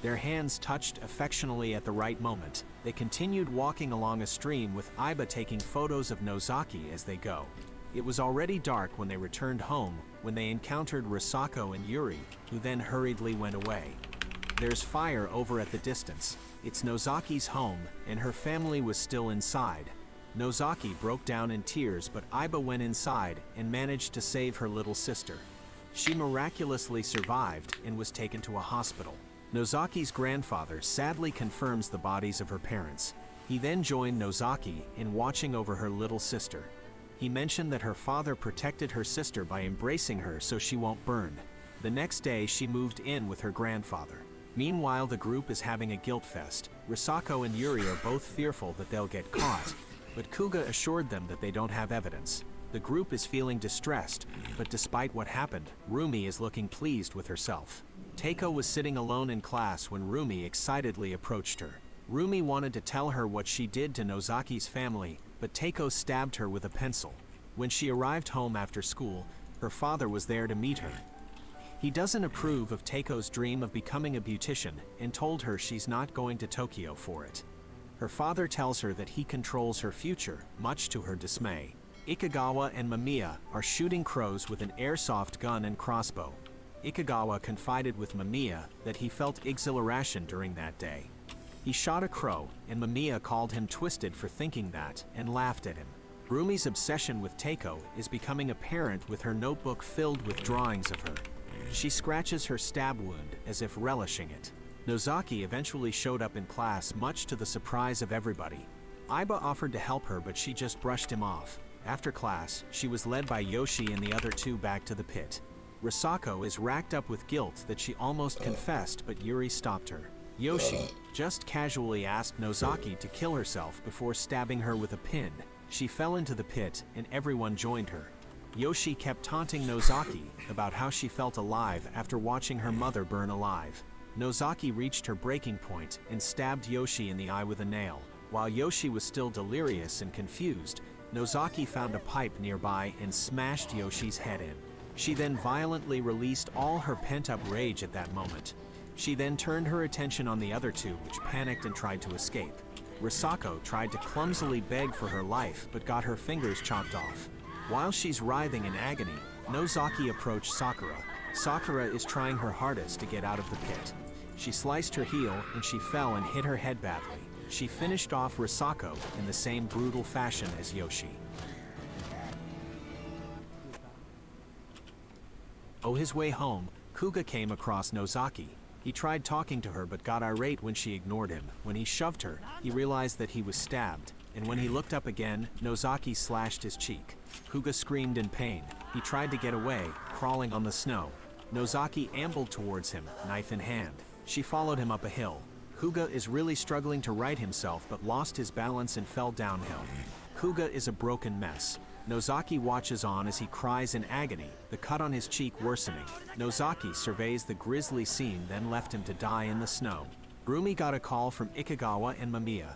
Their hands touched affectionately at the right moment. They continued walking along a stream with Aiba taking photos of Nozaki as they go. It was already dark when they returned home, when they encountered Risako and Yuri, who then hurriedly went away. There's fire over at the distance. It's Nozaki's home, and her family was still inside. Nozaki broke down in tears, but Aiba went inside and managed to save her little sister. She miraculously survived and was taken to a hospital. Nozaki's grandfather sadly confirms the bodies of her parents. He then joined Nozaki in watching over her little sister. He mentioned that her father protected her sister by embracing her so she won't burn. The next day, she moved in with her grandfather. Meanwhile, the group is having a guilt fest. Risako and Yuri are both fearful that they'll get caught, but Kuga assured them that they don't have evidence. The group is feeling distressed, but despite what happened, Rumi is looking pleased with herself. Teiko was sitting alone in class when Rumi excitedly approached her. Rumi wanted to tell her what she did to Nozaki's family, but Teiko stabbed her with a pencil. When she arrived home after school, her father was there to meet her. He doesn't approve of Teiko's dream of becoming a beautician and told her she's not going to Tokyo for it. Her father tells her that he controls her future, much to her dismay. Ikagawa and Mamiya are shooting crows with an airsoft gun and crossbow. Ikagawa confided with Mamiya that he felt exhilaration during that day. He shot a crow, and Mamiya called him twisted for thinking that, and laughed at him. Rumi's obsession with Teiko is becoming apparent with her notebook filled with drawings of her. She scratches her stab wound as if relishing it. Nozaki eventually showed up in class, much to the surprise of everybody. Aiba offered to help her, but she just brushed him off. After class, she was led by Yoshi and the other two back to the pit. Risako is racked up with guilt that she almost confessed, but Yuri stopped her. Yoshi just casually asked Nozaki to kill herself before stabbing her with a pin. She fell into the pit, and everyone joined her. Yoshi kept taunting Nozaki about how she felt alive after watching her mother burn alive. Nozaki reached her breaking point and stabbed Yoshi in the eye with a nail. While Yoshi was still delirious and confused, Nozaki found a pipe nearby and smashed Yoshi's head in. She then violently released all her pent-up rage at that moment. She then turned her attention on the other two, which panicked and tried to escape. Risako tried to clumsily beg for her life, but got her fingers chopped off. While she's writhing in agony, Nozaki approached Sakura. Sakura is trying her hardest to get out of the pit. She sliced her heel and she fell and hit her head badly. She finished off Risako in the same brutal fashion as Yoshi. On his way home, Kuga came across Nozaki. He tried talking to her but got irate when she ignored him. When he shoved her, he realized that he was stabbed, and when he looked up again, Nozaki slashed his cheek. Kuga screamed in pain. He tried to get away, crawling on the snow. Nozaki ambled towards him, knife in hand. She followed him up a hill. Kuga is really struggling to right himself but lost his balance and fell downhill. Kuga is a broken mess. Nozaki watches on as he cries in agony, the cut on his cheek worsening. Nozaki surveys the grisly scene, then left him to die in the snow. Rumi got a call from Ikegawa and Mamiya.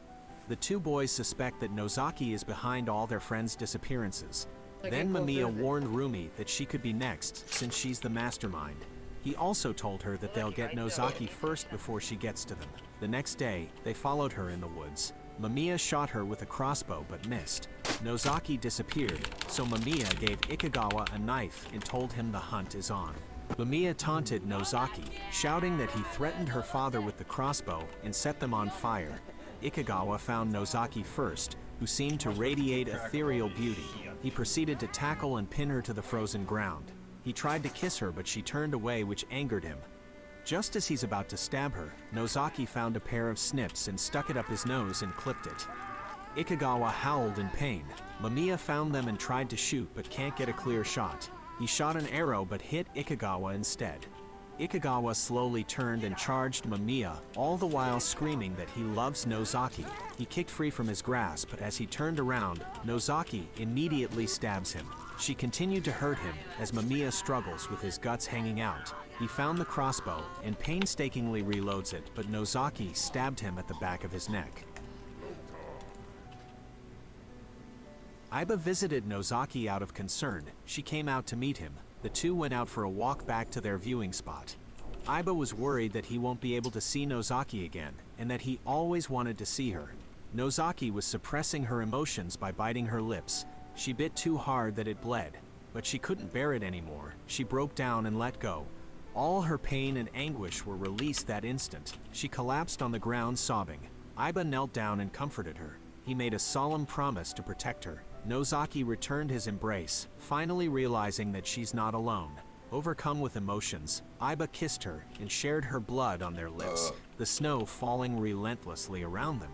The two boys suspect that Nozaki is behind all their friends' disappearances. Then Mamiya warned Rumi that she could be next, since she's the mastermind. He also told her that they'll get Nozaki first before she gets to them. The next day, they followed her in the woods. Mamiya shot her with a crossbow but missed. Nozaki disappeared, so Mamiya gave Ikegawa a knife and told him the hunt is on. Mamiya taunted Nozaki, shouting that he threatened her father with the crossbow and set them on fire. Ikegawa found Nozaki first, who seemed to radiate ethereal beauty. He proceeded to tackle and pin her to the frozen ground. He tried to kiss her, but she turned away, which angered him. Just as he's about to stab her, Nozaki found a pair of snips and stuck it up his nose and clipped it. Ikegawa howled in pain. Mamiya found them and tried to shoot, but can't get a clear shot. He shot an arrow but hit Ikegawa instead. Ikegawa slowly turned and charged Mamiya, all the while screaming that he loves Nozaki. He kicked free from his grasp, but as he turned around, Nozaki immediately stabs him. She continued to hurt him as Mamiya struggles with his guts hanging out. He found the crossbow and painstakingly reloads it, but Nozaki stabbed him at the back of his neck. Aiba visited Nozaki out of concern. She came out to meet him. The two went out for a walk back to their viewing spot. Aiba was worried that he won't be able to see Nozaki again, and that he always wanted to see her. Nozaki was suppressing her emotions by biting her lips. She bit too hard that it bled, but she couldn't bear it anymore. She broke down and let go. All her pain and anguish were released that instant. She collapsed on the ground sobbing. Aiba knelt down and comforted her. He made a solemn promise to protect her. Nozaki returned his embrace, finally realizing that she's not alone. Overcome with emotions, Aiba kissed her and shared her blood on their lips, the snow falling relentlessly around them.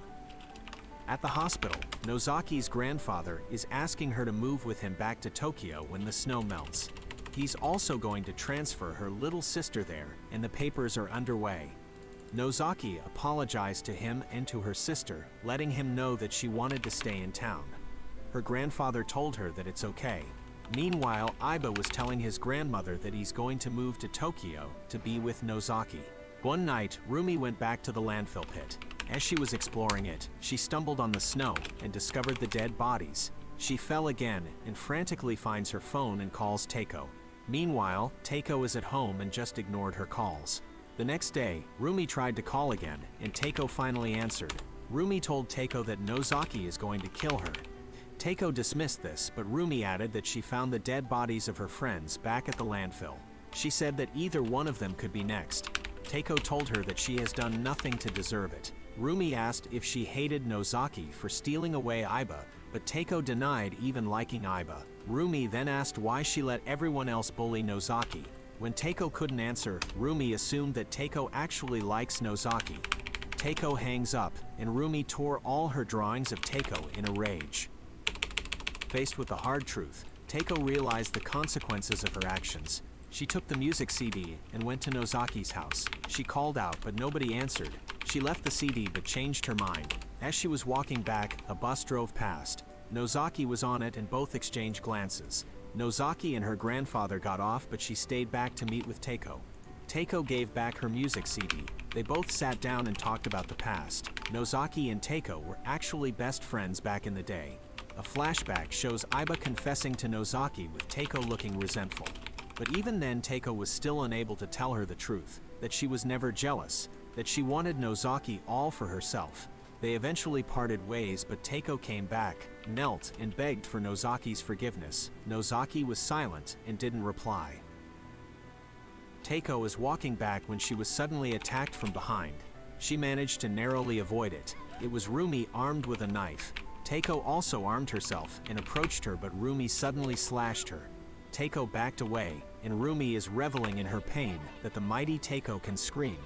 At the hospital, Nozaki's grandfather is asking her to move with him back to Tokyo when the snow melts. He's also going to transfer her little sister there, and the papers are underway. Nozaki apologized to him and to her sister, letting him know that she wanted to stay in town. Her grandfather told her that it's okay. Meanwhile, Aiba was telling his grandmother that he's going to move to Tokyo to be with Nozaki. One night, Rumi went back to the landfill pit. As she was exploring it, she stumbled on the snow and discovered the dead bodies. She fell again and frantically finds her phone and calls Teiko. Meanwhile, Teiko is at home and just ignored her calls. The next day, Rumi tried to call again, and Teiko finally answered. Rumi told Teiko that Nozaki is going to kill her. Teiko dismissed this, but Rumi added that she found the dead bodies of her friends back at the landfill. She said that either one of them could be next. Teiko told her that she has done nothing to deserve it. Rumi asked if she hated Nozaki for stealing away Aiba, but Teiko denied even liking Aiba. Rumi then asked why she let everyone else bully Nozaki. When Teiko couldn't answer, Rumi assumed that Teiko actually likes Nozaki. Teiko hangs up, and Rumi tore all her drawings of Teiko in a rage. Faced with the hard truth, Teiko realized the consequences of her actions. She took the music CD and went to Nozaki's house. She called out, but nobody answered. She left the CD but changed her mind. As she was walking back, a bus drove past. Nozaki was on it and both exchanged glances. Nozaki and her grandfather got off, but she stayed back to meet with Teiko. Teiko gave back her music CD. They both sat down and talked about the past. Nozaki and Teiko were actually best friends back in the day. A flashback shows Aiba confessing to Nozaki with Teiko looking resentful. But even then, Teiko was still unable to tell her the truth, that she was never jealous, that she wanted Nozaki all for herself. They eventually parted ways, but Teiko came back, knelt, and begged for Nozaki's forgiveness. Nozaki was silent and didn't reply. Teiko was walking back when she was suddenly attacked from behind. She managed to narrowly avoid it. It was Rumi armed with a knife. Teiko also armed herself and approached her, but Rumi suddenly slashed her. Teiko backed away, and Rumi is reveling in her pain that the mighty Teiko can scream.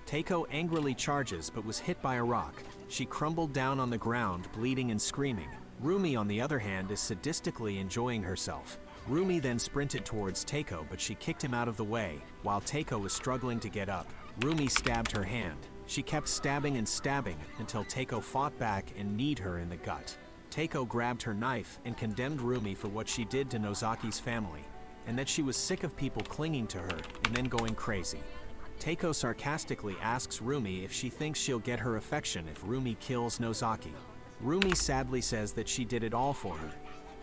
Teiko angrily charges but was hit by a rock. She crumbled down on the ground, bleeding and screaming. Rumi, on the other hand, is sadistically enjoying herself. Rumi then sprinted towards Teiko, but she kicked him out of the way. While Teiko was struggling to get up, Rumi stabbed her hand. She kept stabbing and stabbing until Teiko fought back and kneed her in the gut. Teiko grabbed her knife and condemned Rumi for what she did to Nozaki's family, and that she was sick of people clinging to her and then going crazy. Teiko sarcastically asks Rumi if she thinks she'll get her affection if Rumi kills Nozaki. Rumi sadly says that she did it all for her.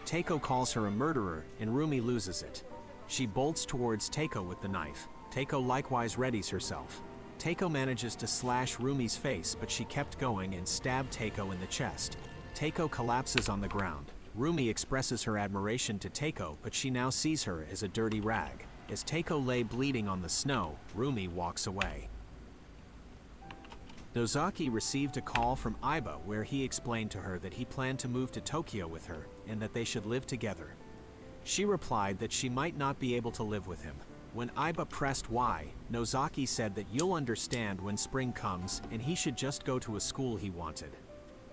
Teiko calls her a murderer, and Rumi loses it. She bolts towards Teiko with the knife. Teiko likewise readies herself. Teiko manages to slash Rumi's face, but she kept going and stabbed Teiko in the chest. Teiko collapses on the ground. Rumi expresses her admiration to Teiko, but she now sees her as a dirty rag. As Teiko lay bleeding on the snow, Rumi walks away. Nozaki received a call from Aiba where he explained to her that he planned to move to Tokyo with her and that they should live together. She replied that she might not be able to live with him. When Aiba pressed why, Nozaki said that you'll understand when spring comes and he should just go to a school he wanted.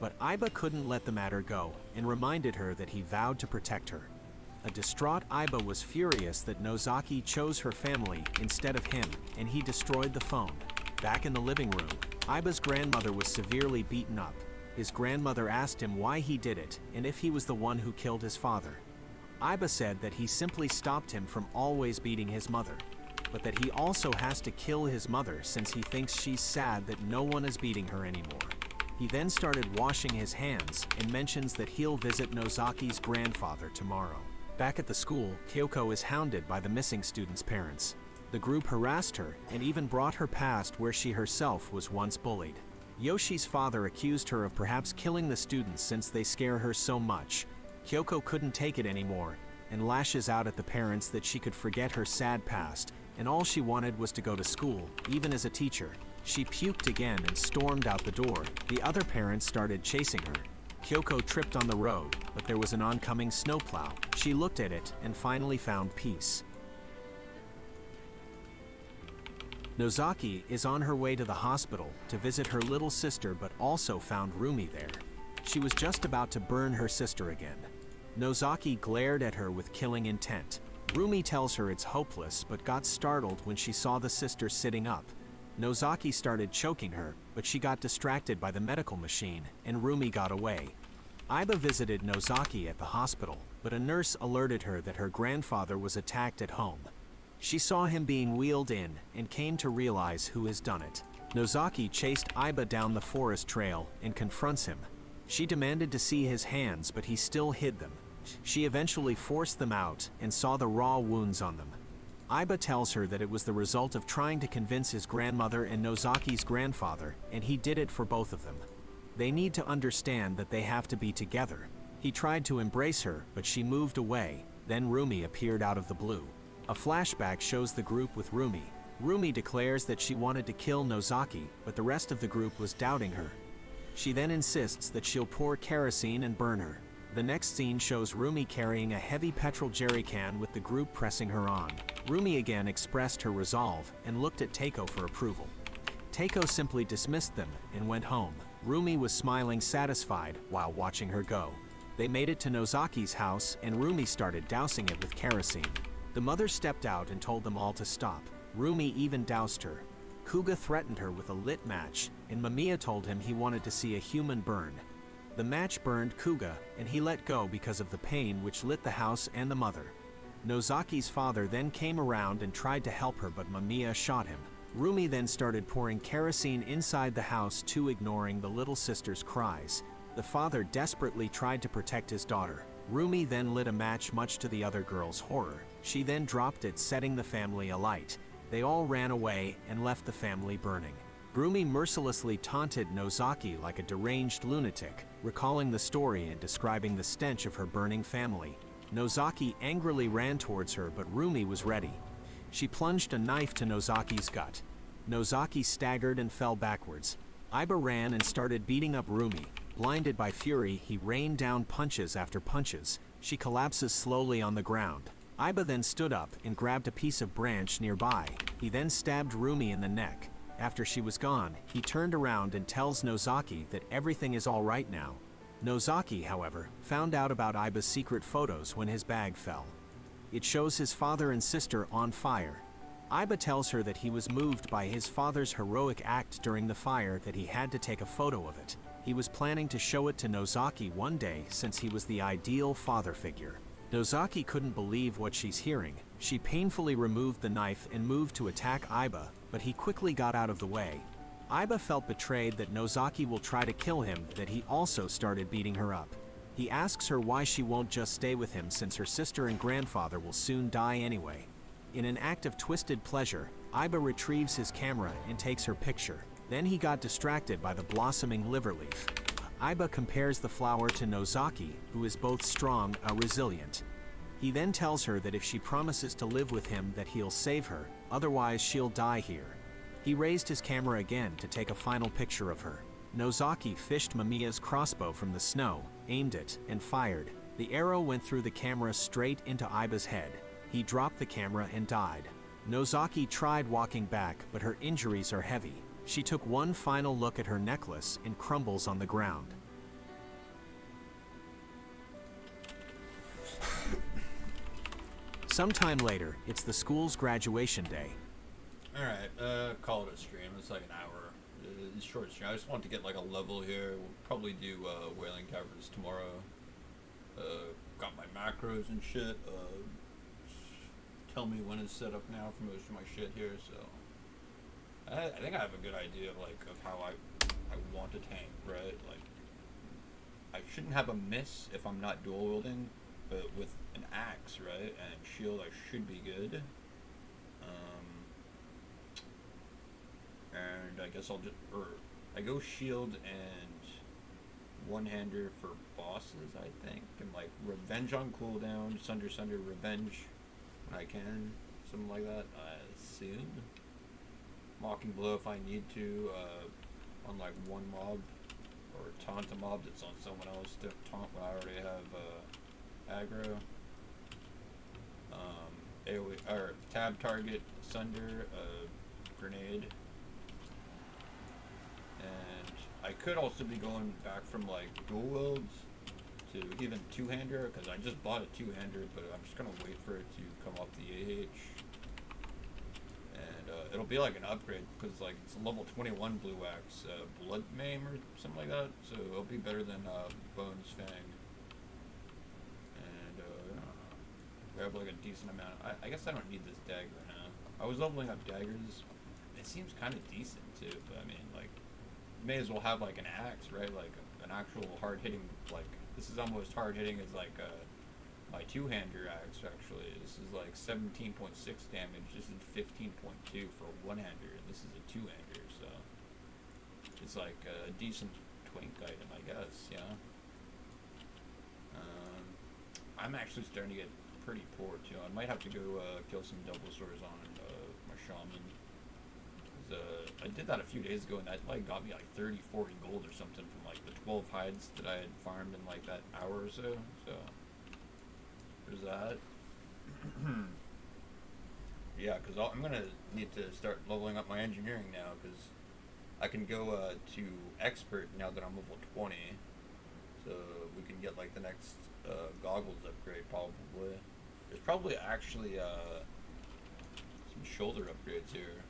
But Aiba couldn't let the matter go and reminded her that he vowed to protect her. A distraught Aiba was furious that Nozaki chose her family instead of him, and he destroyed the phone. Back in the living room, Aiba's grandmother was severely beaten up. His grandmother asked him why he did it and if he was the one who killed his father. Aiba said that he simply stopped him from always beating his mother, but that he also has to kill his mother since he thinks she's sad that no one is beating her anymore. He then started washing his hands and mentions that he'll visit Nozaki's grandfather tomorrow. Back at the school, Kyoko is hounded by the missing student's parents. The group harassed her and even brought her past where she herself was once bullied. Yoshi's father accused her of perhaps killing the students since they scare her so much. Kyoko couldn't take it anymore and lashes out at the parents that she could forget her sad past and all she wanted was to go to school, even as a teacher. She puked again and stormed out the door. The other parents started chasing her. Kyoko tripped on the road, but there was an oncoming snowplow. She looked at it and finally found peace. Nozaki is on her way to the hospital to visit her little sister but also found Rumi there. She was just about to burn her sister again. Nozaki glared at her with killing intent. Rumi tells her it's hopeless but got startled when she saw the sister sitting up. Nozaki started choking her, but she got distracted by the medical machine, and Rumi got away. Aiba visited Nozaki at the hospital, but a nurse alerted her that her grandfather was attacked at home. She saw him being wheeled in and came to realize who has done it. Nozaki chased Aiba down the forest trail and confronts him. She demanded to see his hands, but he still hid them. She eventually forced them out and saw the raw wounds on them. Aiba tells her that it was the result of trying to convince his grandmother and Nozaki's grandfather, and he did it for both of them. They need to understand that they have to be together. He tried to embrace her, but she moved away. Then Rumi appeared out of the blue. A flashback shows the group with Rumi. Rumi declares that she wanted to kill Nozaki, but the rest of the group was doubting her. She then insists that she'll pour kerosene and burn her. The next scene shows Rumi carrying a heavy petrol jerry can with the group pressing her on. Rumi again expressed her resolve and looked at Teiko for approval. Teiko simply dismissed them and went home. Rumi was smiling satisfied while watching her go. They made it to Nozaki's house and Rumi started dousing it with kerosene. The mother stepped out and told them all to stop. Rumi even doused her. Kuga threatened her with a lit match, and Mamiya told him he wanted to see a human burn. The match burned Kuga, and he let go because of the pain which lit the house and the mother. Nozaki's father then came around and tried to help her, but Mamiya shot him. Rumi then started pouring kerosene inside the house too, ignoring the little sister's cries. The father desperately tried to protect his daughter. Rumi then lit a match, much to the other girl's horror. She then dropped it, setting the family alight. They all ran away and left the family burning. Rumi mercilessly taunted Nozaki like a deranged lunatic, recalling the story and describing the stench of her burning family. Nozaki angrily ran towards her, but Rumi was ready. She plunged a knife to Nozaki's gut. Nozaki staggered and fell backwards. Aiba ran and started beating up Rumi. Blinded by fury, he rained down punches after punches. She collapses slowly on the ground. Aiba then stood up and grabbed a piece of branch nearby. He then stabbed Rumi in the neck. After she was gone, he turned around and tells Nozaki that everything is all right now. Nozaki, however, found out about Aiba's secret photos when his bag fell. It shows his father and sister on fire. Aiba tells her that he was moved by his father's heroic act during the fire, that he had to take a photo of it. He was planning to show it to Nozaki one day since he was the ideal father figure. Nozaki couldn't believe what she's hearing. She painfully removed the knife and moved to attack Aiba, but he quickly got out of the way. Aiba felt betrayed that Nozaki will try to kill him, that he also started beating her up. He asks her why she won't just stay with him since her sister and grandfather will soon die anyway. In an act of twisted pleasure, Aiba retrieves his camera and takes her picture. Then he got distracted by the blossoming liver leaf. Aiba compares the flower to Nozaki, who is both strong and resilient. He then tells her that if she promises to live with him that he'll save her, otherwise she'll die here. He raised his camera again to take a final picture of her. Nozaki fished Mamiya's crossbow from the snow, aimed it, and fired. The arrow went through the camera straight into Aiba's head. He dropped the camera and died. Nozaki tried walking back, but her injuries are heavy. She took one final look at her necklace and crumbles on the ground. Sometime later, it's the school's graduation day. Alright, call it a stream. It's like an hour. It's short stream. I just want to get like a level here. We'll probably do Wailing Caverns tomorrow. Got my macros and shit. Tell me when it's set up now for most of my shit here, so I think I have a good idea of how I want to tank, right? Like, I shouldn't have a miss if I'm not dual wielding, but with an axe, right, and shield, I should be good. And I guess I go shield and one-hander for bosses, I think, and like revenge on cooldown, sunder, revenge when I can, something like that. I assume mocking blow if I need to, on like one mob, or taunt a mob that's on someone else to taunt when I already have aggro. AoE or tab target, sunder, grenade. And I could also be going back from like dual wields to even two-hander, because I just bought a two-hander, but I'm just gonna wait for it to come off the AH. And it'll be like an upgrade, because like it's a level 21 blue axe, blood maim or something like that, so it'll be better than Bones Fang. And we have like a decent amount. I guess I don't need this dagger now. I was leveling up daggers. It seems kind of decent too, but I mean, like, may as well have like an axe, right? Like an actual hard-hitting, like, this is almost hard-hitting as like my two-hander axe, actually. This is like 17.6 damage. This is 15.2 for a one-hander, and this is a two-hander, so it's like a decent twink item, I guess, yeah. I'm actually starting to get pretty poor too. I might have to go kill some double swords on my shaman. I did that a few days ago, and that like got me like 30-40 gold or something from like the couple of hides that I had farmed in like that hour or so. So there's that. Yeah, because I'm gonna need to start leveling up my engineering now, because I can go to expert now that I'm level 20. So we can get like the next goggles upgrade probably. There's probably actually some shoulder upgrades here.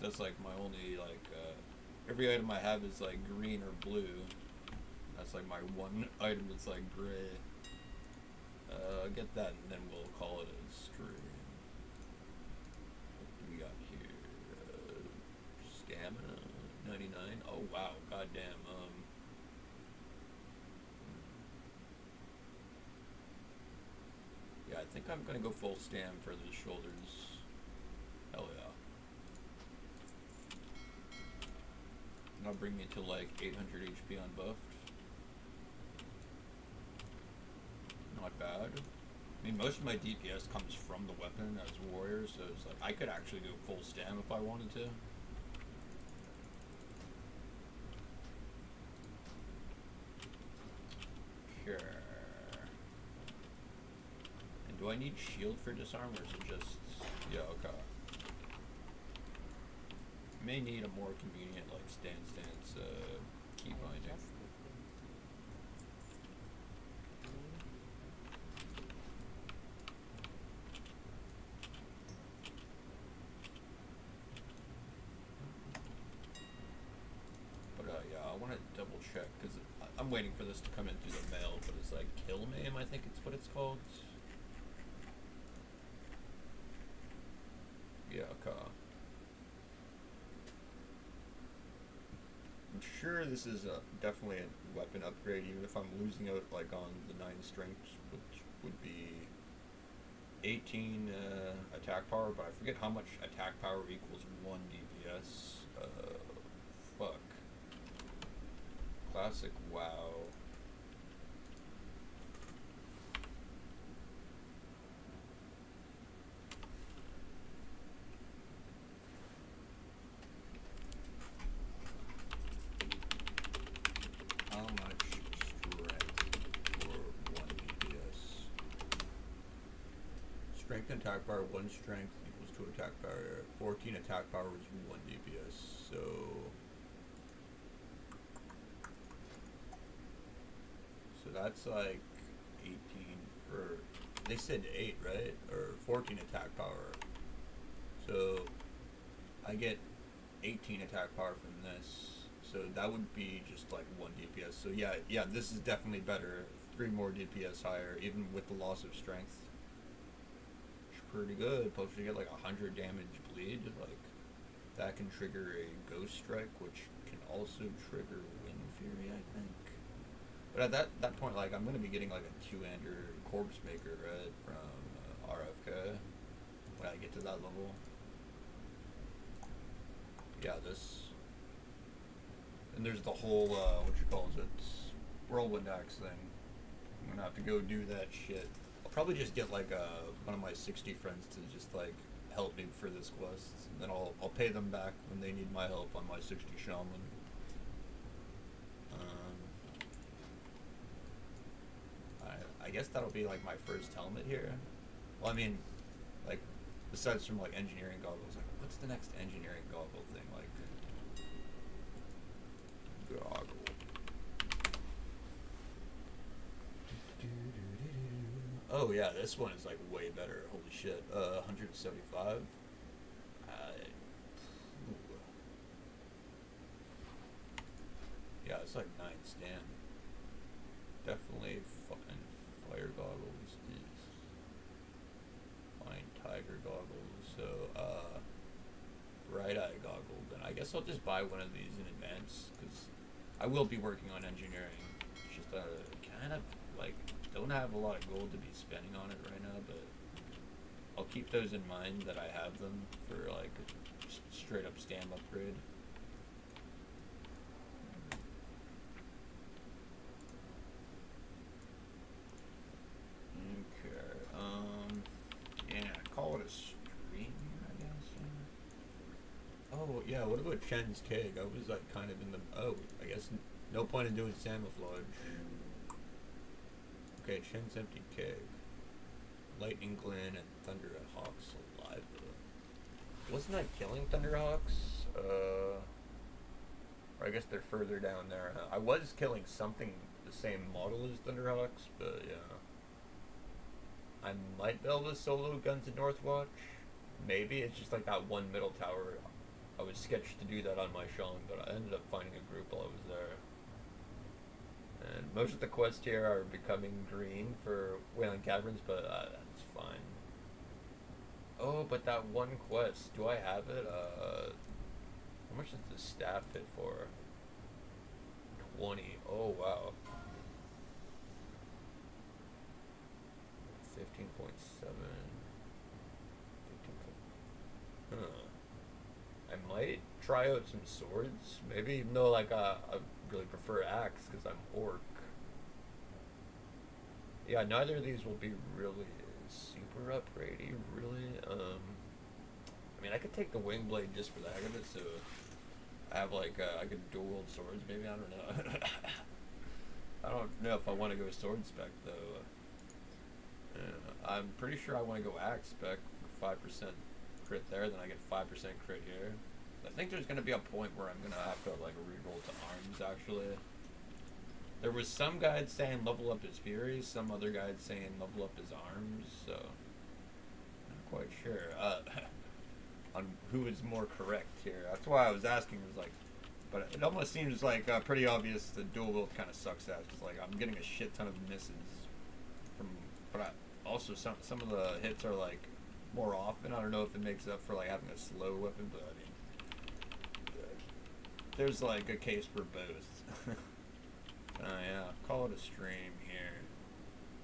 That's like my only like every item I have is like green or blue. That's like my one item that's like gray. Get that and then we'll call it a stream. What do we got here? Stamina 99. Oh wow, goddamn. Yeah, I think I'm gonna go full stam for the shoulders. Hell yeah. And that'll bring me to like 800 HP unbuffed. Not bad. I mean, most of my DPS comes from the weapon as warrior, so it's like I could actually go full stam if I wanted to. Sure. And do I need shield for disarm, or is it just... Yeah, okay. May need a more convenient, like, stance, key binding. But, yeah, I want to double check, because I'm waiting for this to come in through the mail, but it's like Kill Maim, I think it's what it's called. Yeah, okay. I'm sure this is definitely a weapon upgrade, even if I'm losing out like on the 9 strength, which would be 18 attack power, but I forget how much attack power equals 1 DPS. Fuck. Classic WoW. How much strength for 1 DPS? Strength and attack power, 1 strength equals 2 attack power. 14 attack power is 1 DPS, so... So that's like 18, or they said 8, right? Or 14 attack power. So I get 18 attack power from this. So that would be just like 1 DPS. So yeah, this is definitely better. 3 more DPS higher, even with the loss of strength. It's pretty good. Plus you get like 100 damage bleed. Like that can trigger a Ghost Strike, which can also trigger Wind Fury, I think. But at that point, like, I'm going to be getting, like, a 2-hander Corpse Maker, right, from RFK, when I get to that level. Yeah, this. And there's the whole, what you call it, Whirlwind Axe thing. I'm going to have to go do that shit. I'll probably just get, like, one of my 60 friends to just, like, help me for this quest. And then I'll pay them back when they need my help on my 60 shaman. I guess that'll be like my first helmet here. Well, I mean, like, besides from like engineering goggles, like, what's the next engineering goggle thing? Like, goggle. Oh yeah, this one is like way better. Holy shit. 175. Yeah, it's like 9 stand. Definitely fucking fire goggles is fine. Tiger goggles, so bright eye goggles. And I guess I'll just buy one of these in advance, because I will be working on engineering. It's just kind of like don't have a lot of gold to be spending on it right now, but I'll keep those in mind that I have them for like a straight up stam upgrade. Call it a stream, I guess. Oh yeah, what about Chen's Keg? I was like kind of in the I guess No point in doing camouflage. Okay, Chin's Empty Cave. Lightning Glen and Thunderhawks alive. Wasn't I killing Thunderhawks? Or I guess they're further down there. I was killing something the same model as Thunderhawks, but yeah. I might be able to solo Guns in Northwatch. Maybe. It's just like that one middle tower. I was sketched to do that on my Sean, but I ended up finding a group while I was there. And most of the quests here are becoming green for Wailing Caverns, but that's fine. Oh, but that one quest, do I have it? How much does the staff hit for? 20. Oh, wow. 15.7. Huh. I might try out some swords. Maybe, even though like I really prefer axe because I'm orc. Yeah, neither of these will be really super upgradey, really. I mean, I could take the wing blade just for the heck of it, so I have like I could dual wield swords. Maybe, I don't know. I don't know if I want to go sword spec though. I'm pretty sure I want to go axe spec for 5% crit there, then I get 5% crit here. I think there's going to be a point where I'm going to have to like reroll to arms actually. There was some guide saying level up his fury, some other guide saying level up his arms, so not quite sure on who is more correct here. That's why I was asking, was like, but it almost seems like pretty obvious the dual wield kind of sucks ass, because like I'm getting a shit ton of misses from, but also some of the hits are like more often. I don't know if it makes up for like having a slow weapon, but I mean, there's like a case for both. Yeah, call it a stream.